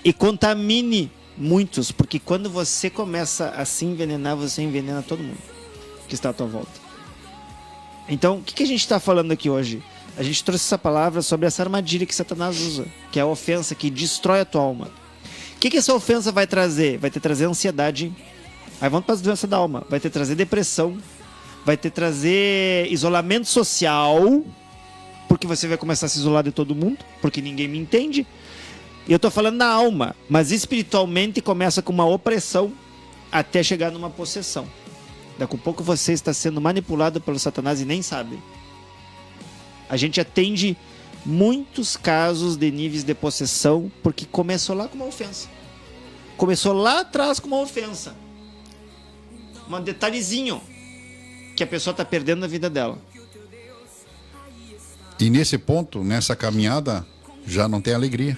Speaker 1: e contamine muitos, porque quando você começa a se envenenar, você envenena todo mundo que está à tua volta. Então, o que a gente está falando aqui hoje? A gente trouxe essa palavra sobre essa armadilha que Satanás usa, que é a ofensa que destrói a tua alma. O que essa ofensa vai trazer? Vai te trazer ansiedade. Aí vamos para as doenças da alma. Vai te trazer depressão. Vai te trazer isolamento social, porque você vai começar a se isolar de todo mundo, porque ninguém me entende. E eu estou falando na alma, mas espiritualmente começa com uma opressão até chegar numa possessão. Daqui a pouco você está sendo manipulado pelo Satanás e nem sabe. A gente atende muitos casos de níveis de possessão porque começou lá com uma ofensa. Começou lá atrás com uma ofensa. Um detalhezinho que a pessoa está perdendo a vida dela.
Speaker 3: E nesse ponto, nessa caminhada, já não tem alegria.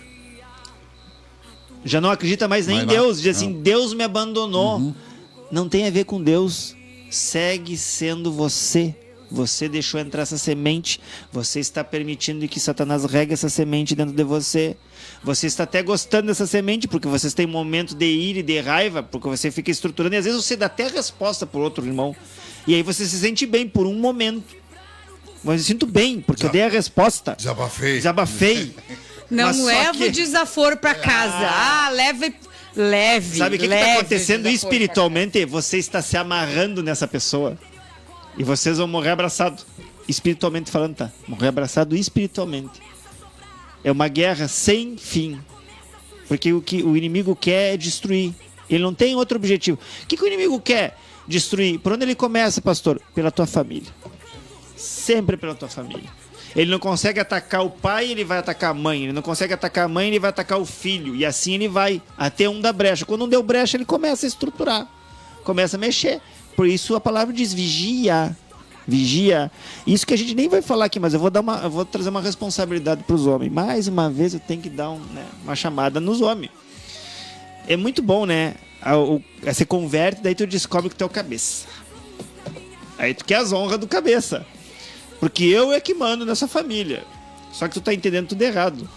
Speaker 1: Já não acredita mais nem em Deus. Diz assim, Deus me abandonou. Uhum. Não tem a ver com Deus. Segue sendo você. Você deixou entrar essa semente. Você está permitindo que Satanás regue essa semente dentro de você. Você está até gostando dessa semente, porque vocês têm momento de ira e de raiva, porque você fica estruturando. E às vezes você dá até resposta por outro irmão. E aí você se sente bem por um momento. Mas eu sinto bem, porque eu dei a resposta. Desabafei.
Speaker 2: Não leva o desaforo para casa. Leve.
Speaker 1: Sabe o que está acontecendo espiritualmente? Você está se amarrando nessa pessoa. E vocês vão morrer abraçados. Espiritualmente falando, tá? Morrer abraçado espiritualmente. É uma guerra sem fim. Porque o que o inimigo quer é destruir. Ele não tem outro objetivo. O que o inimigo quer? Destruir. Por onde ele começa, pastor? Pela tua família. Sempre pela tua família. Ele não consegue atacar o pai, ele vai atacar a mãe. Ele não consegue atacar a mãe, ele vai atacar o filho. E assim ele vai, até um dar brecha. Quando um deu brecha, ele começa a estruturar. Começa a mexer. Por isso a palavra diz vigia. Vigia. Isso que a gente nem vai falar aqui, mas eu vou trazer uma responsabilidade para os homens. Mais uma vez eu tenho que dar uma chamada nos homens. É muito bom, né? Você converte, daí tu descobre que tu é o cabeça. Aí tu quer as honras do cabeça. Porque eu é que mando nessa família. Só que tu tá entendendo tudo errado.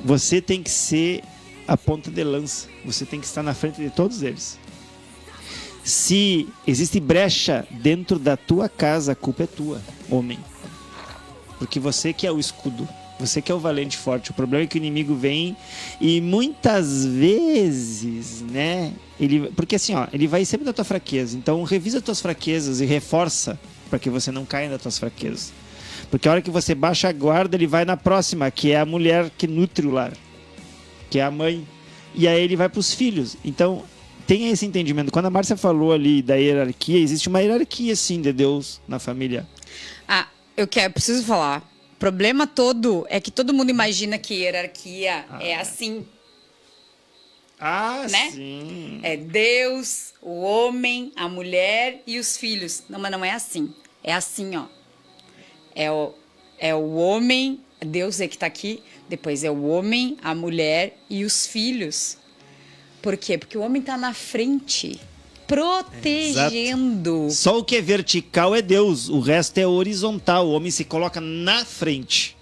Speaker 1: Você tem que ser a ponta de lança. Você tem que estar na frente de todos eles. Se existe brecha dentro da tua casa, a culpa é tua, homem. Porque você que é o escudo. Você que é o valente forte. O problema é que o inimigo vem e muitas vezes, né? Porque assim, ó, ele vai sempre na tua fraqueza. Então revisa as tuas fraquezas e reforça para que você não caia nas tuas fraquezas. Porque a hora que você baixa a guarda, ele vai na próxima, que é a mulher que nutre o lar, que é a mãe. E aí ele vai para os filhos. Então tenha esse entendimento. Quando a Márcia falou ali da hierarquia, existe uma hierarquia, sim, de Deus na família.
Speaker 2: Preciso falar. O problema todo é que todo mundo imagina que hierarquia é assim. Né?
Speaker 1: Sim.
Speaker 2: É Deus, o homem, a mulher e os filhos. Não, mas não é assim. É assim, ó. É o homem, Deus é que está aqui. Depois é o homem, a mulher e os filhos. Por quê? Porque o homem está na frente, protegendo.
Speaker 1: Só o que é vertical é Deus, o resto é horizontal. O homem se coloca na frente.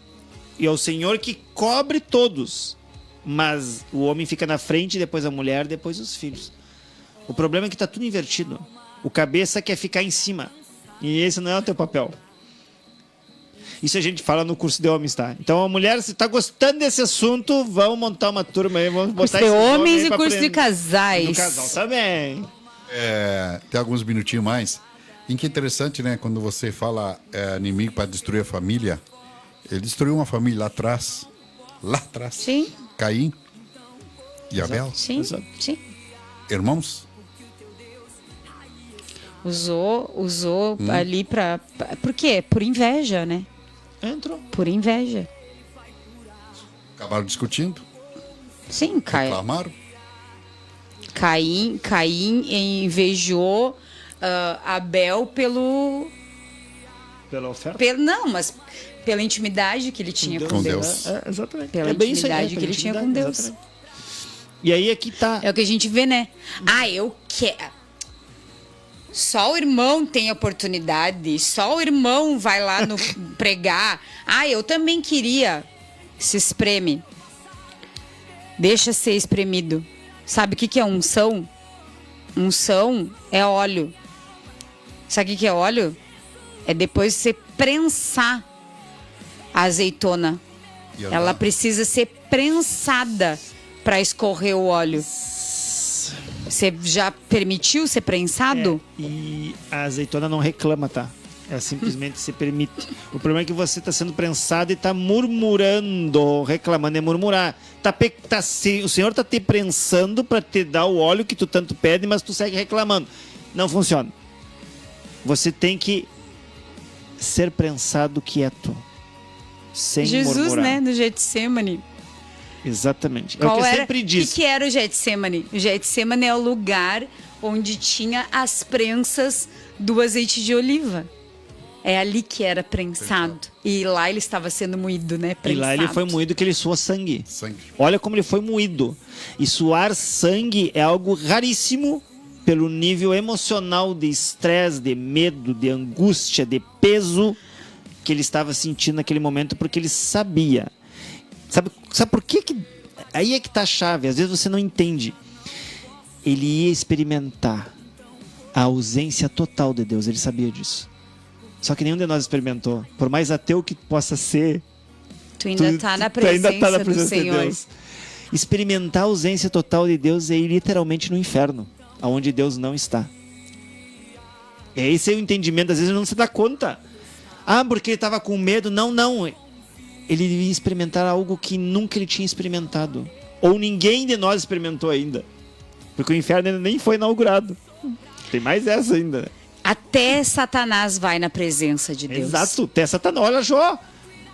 Speaker 1: E é o Senhor que cobre todos. Mas o homem fica na frente, depois a mulher, depois os filhos. O problema é que está tudo invertido. O cabeça quer ficar em cima. E esse não é o teu papel. Isso a gente fala no curso de homens, tá? Então, a mulher, se tá gostando desse assunto, vamos montar uma turma aí, vamos botar
Speaker 2: esses homens e curso de casais.
Speaker 1: No casal também.
Speaker 3: Tem alguns minutinhos mais. E que interessante, né? Quando você fala inimigo para destruir a família, ele destruiu uma família lá atrás. Lá atrás.
Speaker 2: Sim.
Speaker 3: Caim e Abel.
Speaker 2: Sim, sim.
Speaker 3: Irmãos.
Speaker 2: Usou ali pra... Por quê? Por inveja, né?
Speaker 1: Entrou.
Speaker 2: Por inveja.
Speaker 3: Acabaram discutindo.
Speaker 2: Sim,
Speaker 3: Reclamaram.
Speaker 2: Caim invejou Abel pela
Speaker 1: oferta?
Speaker 2: Não, mas pela intimidade que ele tinha com Deus.
Speaker 1: Exatamente.
Speaker 2: Pela intimidade que ele tinha com Deus.
Speaker 1: Exatamente. E aí aqui tá...
Speaker 2: É o que a gente vê, né? Eu quero... Só o irmão tem oportunidade, só o irmão vai lá no pregar. Eu também queria. Se espreme. Deixa ser espremido. Sabe o que é unção? Unção é óleo. Sabe o que é óleo? É depois você prensar a azeitona. Ela precisa ser prensada para escorrer o óleo. Você já permitiu ser prensado?
Speaker 1: E a azeitona não reclama, tá? É simplesmente se permite. O problema é que você está sendo prensado e está murmurando. Reclamando é murmurar. O Senhor está te prensando para te dar o óleo que tu tanto pede, mas tu segue reclamando. Não funciona. Você tem que ser prensado quieto. Sem
Speaker 2: Jesus,
Speaker 1: murmurar.
Speaker 2: né? No Getsemane.
Speaker 1: Exatamente.
Speaker 2: Qual
Speaker 1: é o que eu
Speaker 2: era?
Speaker 1: sempre disse.
Speaker 2: O que era o Getsemane? O Getsemane é o lugar onde tinha as prensas do azeite de oliva. É ali que era prensado. E lá ele estava sendo moído, né? Prensado.
Speaker 1: E lá ele foi moído que ele suou sangue.
Speaker 3: Sangue.
Speaker 1: Olha como ele foi moído. E suar sangue é algo raríssimo pelo nível emocional de estresse, de medo, de angústia, de peso que ele estava sentindo naquele momento, porque ele sabia. Sabe por que? Aí é que tá a chave. Às vezes você não entende. Ele ia experimentar a ausência total de Deus. Ele sabia disso. Só que nenhum de nós experimentou. Por mais ateu que possa ser,
Speaker 2: tu ainda está na presença do Senhor.
Speaker 1: De Deus. Experimentar a ausência total de Deus é ir literalmente no inferno, aonde Deus não está. Esse é o entendimento. Às vezes não se dá conta. Porque ele estava com medo. Não. Ele devia experimentar algo que nunca ele tinha experimentado. Ou ninguém de nós experimentou ainda. Porque o inferno ainda nem foi inaugurado. Tem mais essa ainda.
Speaker 2: Até Satanás vai na presença de Deus.
Speaker 1: Exato, até Satanás. Olha Jó.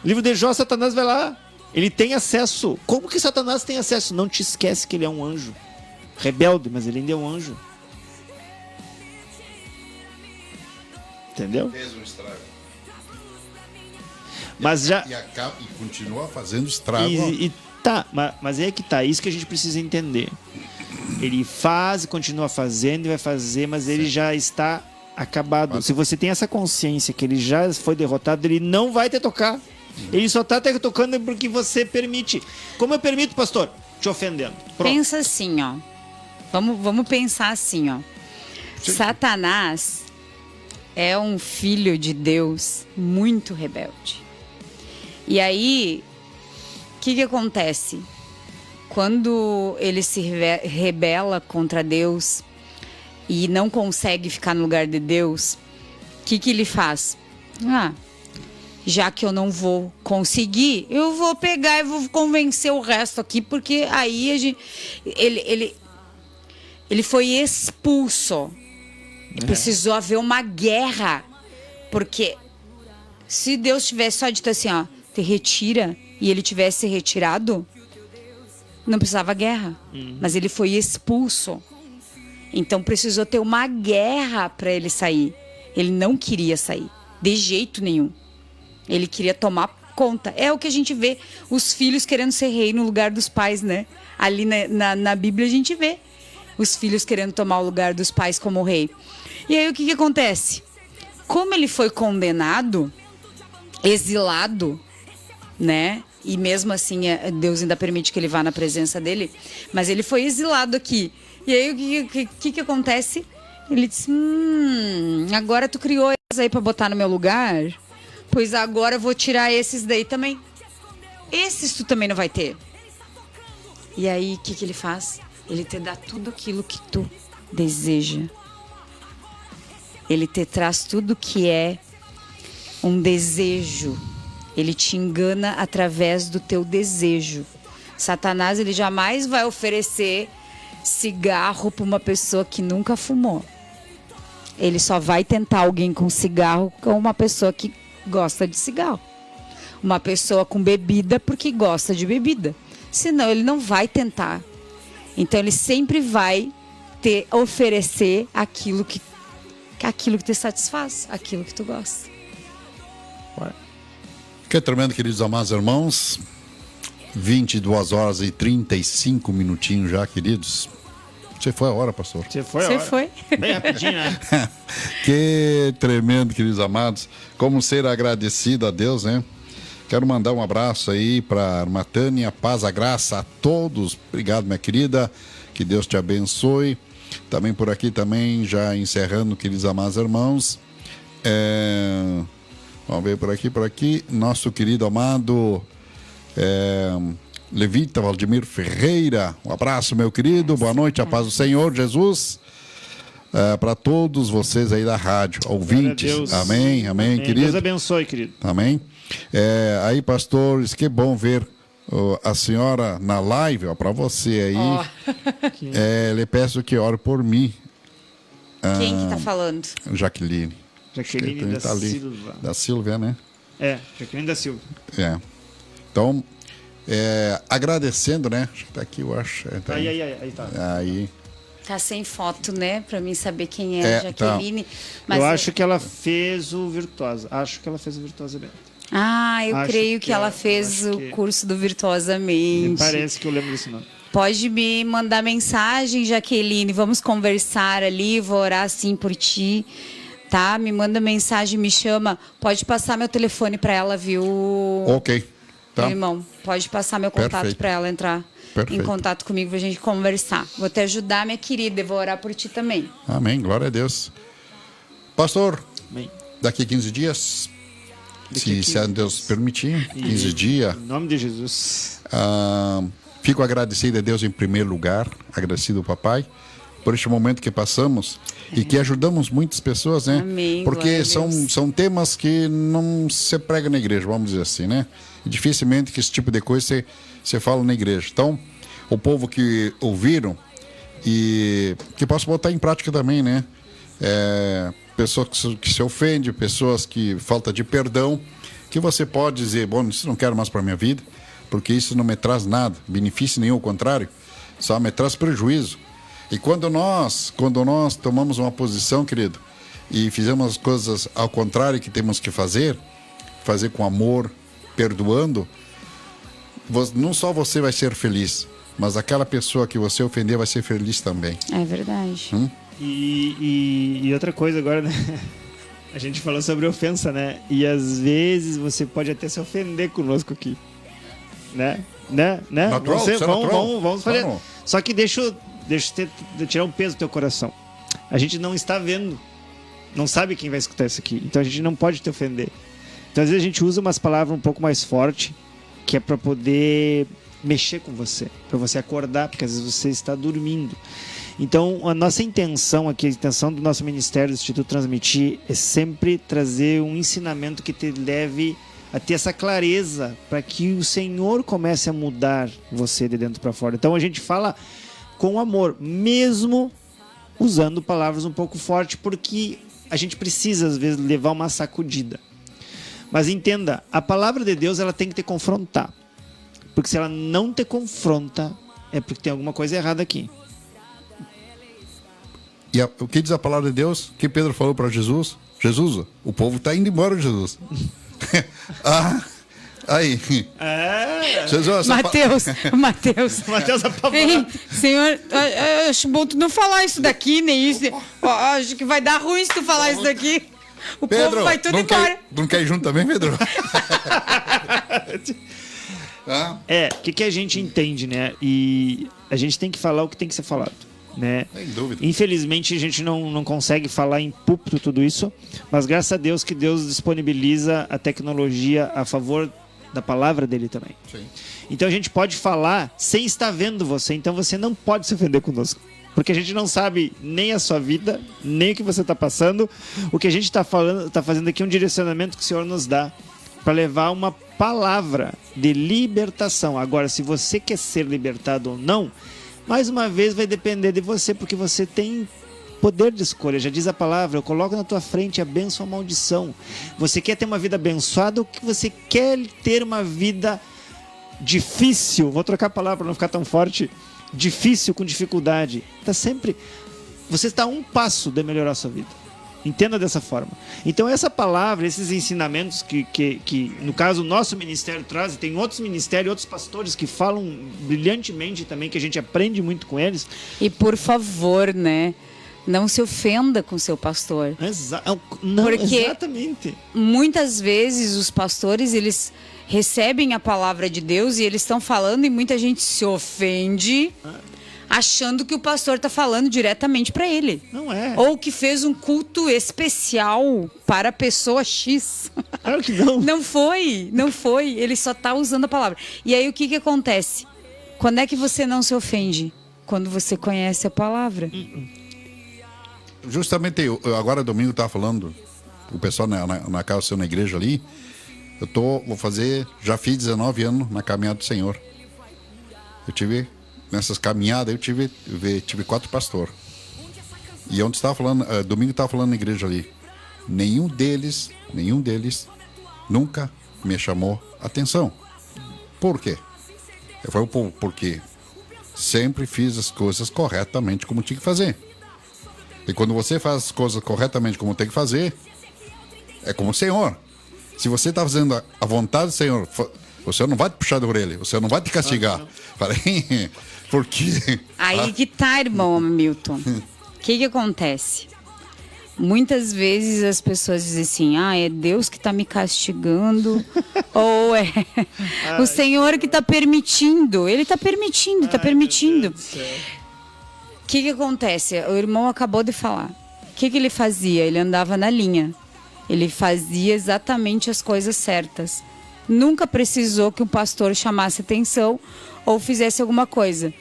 Speaker 1: Livro de Jó, Satanás vai lá. Ele tem acesso. Como que Satanás tem acesso? Não te esquece que ele é um anjo. Rebelde, mas ele ainda é um anjo. Entendeu?
Speaker 3: Fez um estrago.
Speaker 1: Mas já...
Speaker 3: E continua fazendo estrago.
Speaker 1: Tá, mas é que tá. Isso que a gente precisa entender. Ele faz, continua fazendo e vai fazer, mas ele já está acabado. Se você tem essa consciência que ele já foi derrotado, ele não vai te tocar. Ele só tá te tocando porque você permite. Como eu permito, pastor? Te ofendendo. Pronto.
Speaker 2: Pensa assim, ó. Vamos pensar assim, ó. Satanás é um filho de Deus muito rebelde. E aí, o que acontece? Quando ele se rebela contra Deus e não consegue ficar no lugar de Deus, o que ele faz? Já que eu não vou conseguir, eu vou pegar e vou convencer o resto aqui, porque aí ele foi expulso. Precisou haver uma guerra, porque se Deus tivesse só dito assim, ó, te retira, e ele tivesse se retirado, não precisava guerra. Mas ele foi expulso. Então precisou ter uma guerra para ele sair. Ele não queria sair, de jeito nenhum. Ele queria tomar conta. É o que a gente vê, os filhos querendo ser rei no lugar dos pais, né? Ali na Bíblia a gente vê os filhos querendo tomar o lugar dos pais como rei. E aí o que acontece? Como ele foi condenado, exilado, né? E mesmo assim Deus ainda permite que ele vá na presença dele, mas ele foi exilado aqui. E aí o que acontece? Ele disse, agora tu criou esses aí pra botar no meu lugar, pois agora eu vou tirar esses daí também. Esses tu também não vai ter. E aí o que ele faz? Ele te dá tudo aquilo que tu deseja. Ele te traz tudo que é um desejo. Ele te engana através do teu desejo. Satanás, ele jamais vai oferecer cigarro para uma pessoa que nunca fumou. Ele só vai tentar alguém com cigarro com uma pessoa que gosta de cigarro. Uma pessoa com bebida porque gosta de bebida. Senão ele não vai tentar. Então ele sempre vai te oferecer aquilo que te satisfaz, aquilo que tu gosta.
Speaker 3: Que tremendo, queridos amados irmãos. 22 horas e 35 minutinhos já, queridos. Você foi a hora, pastor?
Speaker 1: Você foi. Bem rapidinho, né?
Speaker 3: Que tremendo, queridos amados. Como ser agradecido a Deus, né? Quero mandar um abraço aí para a irmã Tânia, paz, a graça a todos. Obrigado, minha querida. Que Deus te abençoe. Também por aqui, também, já encerrando, queridos amados irmãos. Vamos ver por aqui. Nosso querido amado Levita Valdemir Ferreira. Um abraço, meu querido. Boa noite, a paz do Senhor Jesus. Para todos vocês aí da rádio, ouvintes. Amém, querido.
Speaker 1: Deus abençoe, querido.
Speaker 3: Amém. Aí, pastores, que bom ver a senhora na live, para você aí. Lhe peço que ore por mim.
Speaker 2: Quem que tá falando?
Speaker 3: Jaqueline
Speaker 1: da Silva.
Speaker 3: Da Silvia, né?
Speaker 1: Jaqueline da Silva.
Speaker 3: Então, agradecendo, né? Tá aqui, eu acho.
Speaker 1: Tá aí tá.
Speaker 3: Aí.
Speaker 2: Tá sem foto, né? Pra mim saber quem é a Jaqueline.
Speaker 3: Tá.
Speaker 2: Mas
Speaker 1: eu acho que ela fez o Virtuosa. Virtuosamente.
Speaker 2: Eu creio que ela fez o curso do Virtuosamente.
Speaker 1: Me parece que eu lembro desse nome.
Speaker 2: Pode me mandar mensagem, Jaqueline. Vamos conversar ali, vou orar assim por ti. Tá? Me manda mensagem, me chama. Pode passar meu telefone pra ela, viu?
Speaker 3: Ok. Tá.
Speaker 2: Meu irmão, pode passar meu contato pra ela entrar em contato comigo pra gente conversar. Vou te ajudar, minha querida, e vou orar por ti também.
Speaker 3: Amém, glória a Deus. Pastor,
Speaker 1: Amém.
Speaker 3: Daqui 15 dias, se Deus permitir, 15 dias.
Speaker 1: Em nome de Jesus.
Speaker 3: Fico agradecido a Deus em primeiro lugar, agradecido ao papai, por este momento que passamos e que ajudamos muitas pessoas, né?
Speaker 2: Amém,
Speaker 3: porque são temas que não se prega na igreja, vamos dizer assim, né? E dificilmente que esse tipo de coisa você fala na igreja. Então, o povo que ouviram e que possa botar em prática também, né? pessoas que se ofendem, pessoas que falta de perdão, que você pode dizer, bom, isso não quero mais para minha vida, porque isso não me traz nada, benefício nenhum, ao contrário, só me traz prejuízo. E quando nós tomamos uma posição, querido, e fizemos as coisas ao contrário que temos que fazer com amor, perdoando, não só você vai ser feliz, mas aquela pessoa que você ofender vai ser feliz também.
Speaker 2: É verdade.
Speaker 1: E outra coisa agora, né? A gente falou sobre ofensa, né? E às vezes você pode até se ofender conosco aqui. Né?
Speaker 3: Natural,
Speaker 1: Vamos fazer.
Speaker 3: Claro.
Speaker 1: Só que deixa eu tirar um peso do teu coração. A gente não está vendo. Não sabe quem vai escutar isso aqui. Então a gente não pode te ofender. Então às vezes a gente usa umas palavras um pouco mais fortes, que é para poder mexer com você, para você acordar, porque às vezes você está dormindo. Então a nossa intenção aqui, a intenção do nosso ministério, do Instituto Transmitir, é sempre trazer um ensinamento que te leve a ter essa clareza para que o Senhor comece a mudar você de dentro para fora. Então a gente fala com amor, mesmo usando palavras um pouco fortes, porque a gente precisa às vezes levar uma sacudida. Mas entenda, a palavra de Deus ela tem que te confrontar. Porque se ela não te confronta, é porque tem alguma coisa errada aqui.
Speaker 3: E o que diz a palavra de Deus? Que Pedro falou para Jesus? Jesus, o povo está indo embora, Jesus. Aí. Jesus,
Speaker 2: Mateus apavorado. Senhor, eu acho bom tu não falar isso daqui, nem isso. Acho que vai dar ruim se tu falar isso daqui. O
Speaker 3: Pedro,
Speaker 2: povo vai tudo embora.
Speaker 3: Não quer ir junto também, Pedro?
Speaker 1: O que a gente entende, né? E a gente tem que falar o que tem que ser falado, né?
Speaker 3: Sem dúvida.
Speaker 1: Infelizmente a gente não consegue falar em púlpito tudo isso, mas graças a Deus que Deus disponibiliza a tecnologia a favor da palavra dele também.
Speaker 3: Sim.
Speaker 1: Então a gente pode falar sem estar vendo você, então você não pode se ofender conosco. Porque a gente não sabe nem a sua vida, nem o que você está passando. O que a gente está fazendo aqui é um direcionamento que o Senhor nos dá para levar uma palavra de libertação. Agora, se você quer ser libertado ou não, mais uma vez vai depender de você, porque você tem poder de escolha. Já diz a palavra, eu coloco na tua frente a bênção ou a maldição. Você quer ter uma vida abençoada ou que você quer ter uma vida difícil? Vou trocar a palavra para não ficar tão forte. Difícil com dificuldade. Você está a um passo de melhorar a sua vida. Entenda dessa forma. Então essa palavra, esses ensinamentos que no caso o nosso ministério traz, e tem outros ministérios, outros pastores que falam brilhantemente também, que a gente aprende muito com eles.
Speaker 2: E por favor, né? Não se ofenda com seu pastor. Porque
Speaker 1: exatamente.
Speaker 2: Muitas vezes os pastores, eles recebem a palavra de Deus e eles estão falando e muita gente se ofende achando que o pastor está falando diretamente para ele.
Speaker 1: Não é.
Speaker 2: Ou que fez um culto especial para a pessoa X.
Speaker 1: Claro que não.
Speaker 2: Não foi. Ele só está usando a palavra. E aí o que acontece? Quando é que você não se ofende? Quando você conhece a palavra.
Speaker 3: Justamente, agora domingo estava falando, o pessoal na casa, na igreja ali, já fiz 19 anos na caminhada do Senhor. Nessas caminhadas, eu tive 4 pastores. E onde estava falando, domingo estava falando na igreja ali, nenhum deles nunca me chamou atenção. Por quê? Eu falei, porque sempre fiz as coisas corretamente como tinha que fazer. E quando você faz as coisas corretamente como tem que fazer, é como o Senhor. Se você está fazendo a vontade do Senhor, o Senhor não vai te puxar da orelha, o Senhor não vai te castigar. Falei, porque...
Speaker 2: Aí que tá, irmão Hamilton. O que acontece? Muitas vezes as pessoas dizem assim, é Deus que está me castigando, ou é o Senhor que está permitindo. Ele está permitindo, está permitindo. O que acontece? O irmão acabou de falar. O que ele fazia? Ele andava na linha. Ele fazia exatamente as coisas certas. Nunca precisou que um pastor chamasse atenção ou fizesse alguma coisa.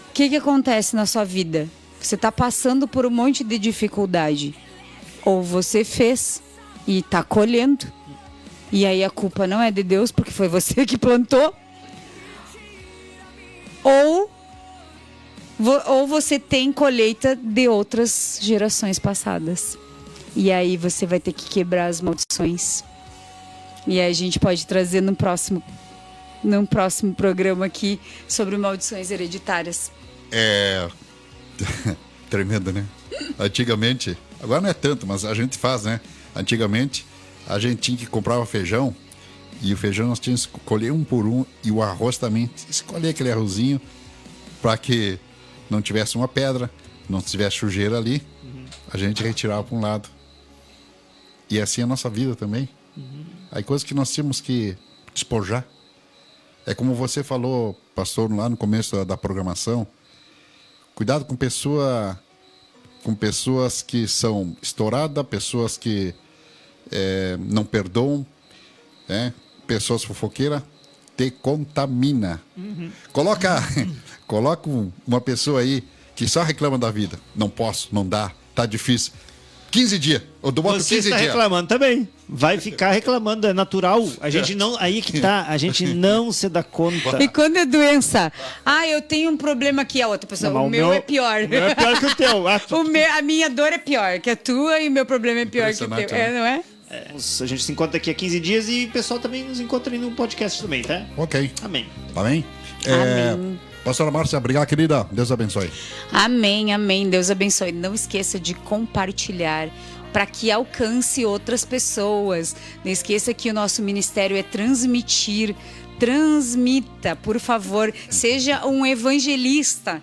Speaker 2: O que acontece na sua vida? Você está passando por um monte de dificuldade. Ou você fez e está colhendo. E aí a culpa não é de Deus, porque foi você que plantou. Ou você tem colheita de outras gerações passadas. E aí você vai ter que quebrar as maldições. E aí a gente pode trazer num próximo programa aqui sobre maldições hereditárias.
Speaker 3: Tremendo, né? Antigamente, agora não é tanto, mas a gente faz, né? Antigamente, a gente tinha que comprar feijão, e o feijão nós tínhamos que escolher um por um, e o arroz também, escolher aquele arrozinho para que não tivesse uma pedra, não tivesse sujeira ali, a gente retirava para um lado. E assim é a nossa vida também. Aí coisas que nós tínhamos que despojar. É como você falou, pastor, lá no começo da programação, cuidado com pessoas que são estouradas, pessoas que não perdoam, pessoas fofoqueiras, te contamina. Coloca uma pessoa aí que só reclama da vida. Não posso, não dá, tá difícil. 15 dias. Eu boto
Speaker 1: Você
Speaker 3: 15
Speaker 1: está
Speaker 3: dias.
Speaker 1: reclamando também. Vai ficar reclamando, é natural. A gente não. Aí que tá, a gente não se dá conta.
Speaker 2: E quando é doença? Eu tenho um problema aqui, a outra pessoa.
Speaker 1: Não,
Speaker 2: o meu é pior.
Speaker 1: O meu é pior que o teu.
Speaker 2: A minha dor é pior que a tua e o meu problema é pior que o teu.
Speaker 3: Né?
Speaker 2: Não é?
Speaker 1: A gente se encontra aqui há 15 dias e o pessoal também nos encontra ali no podcast também, tá?
Speaker 3: Ok.
Speaker 1: Amém.
Speaker 3: Tá bem?
Speaker 2: Amém.
Speaker 3: Pastora Márcia, obrigado, querida. Deus abençoe.
Speaker 2: Amém, amém. Deus abençoe. Não esqueça de compartilhar para que alcance outras pessoas. Não esqueça que o nosso ministério é transmitir. Transmita, por favor. Seja um evangelista,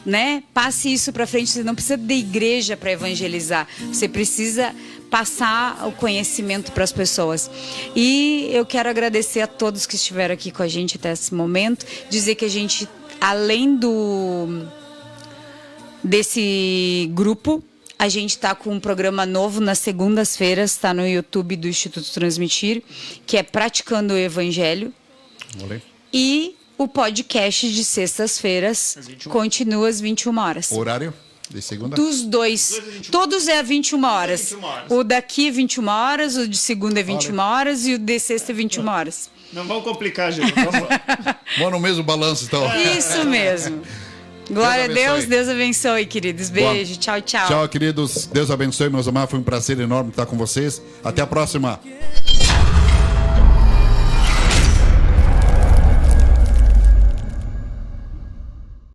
Speaker 2: né? Passe isso para frente. Você não precisa de igreja para evangelizar. Você precisa passar o conhecimento para as pessoas. E eu quero agradecer a todos que estiveram aqui com a gente até esse momento. Dizer que a gente, além desse grupo, a gente está com um programa novo nas segundas-feiras, está no YouTube do Instituto Transmitir, que é Praticando o Evangelho.
Speaker 3: Olê.
Speaker 2: E o podcast de sextas-feiras continua às 21 horas.
Speaker 3: Horário de segunda?
Speaker 2: Dos dois. Todos é às 21 horas.
Speaker 1: 21 horas.
Speaker 2: O daqui é 21 horas, o de segunda é 21 horas e o de sexta é 21 horas.
Speaker 1: Não vamos complicar, gente. Vamos lá.
Speaker 3: Vamos no mesmo balanço, então.
Speaker 2: Isso mesmo. Glória a
Speaker 3: Deus
Speaker 2: Deus,
Speaker 3: abençoe.
Speaker 2: Deus abençoe, queridos. Beijo, tchau, tchau.
Speaker 3: Tchau, queridos. Deus abençoe, meus amados. Foi um prazer enorme estar com vocês. Até a próxima.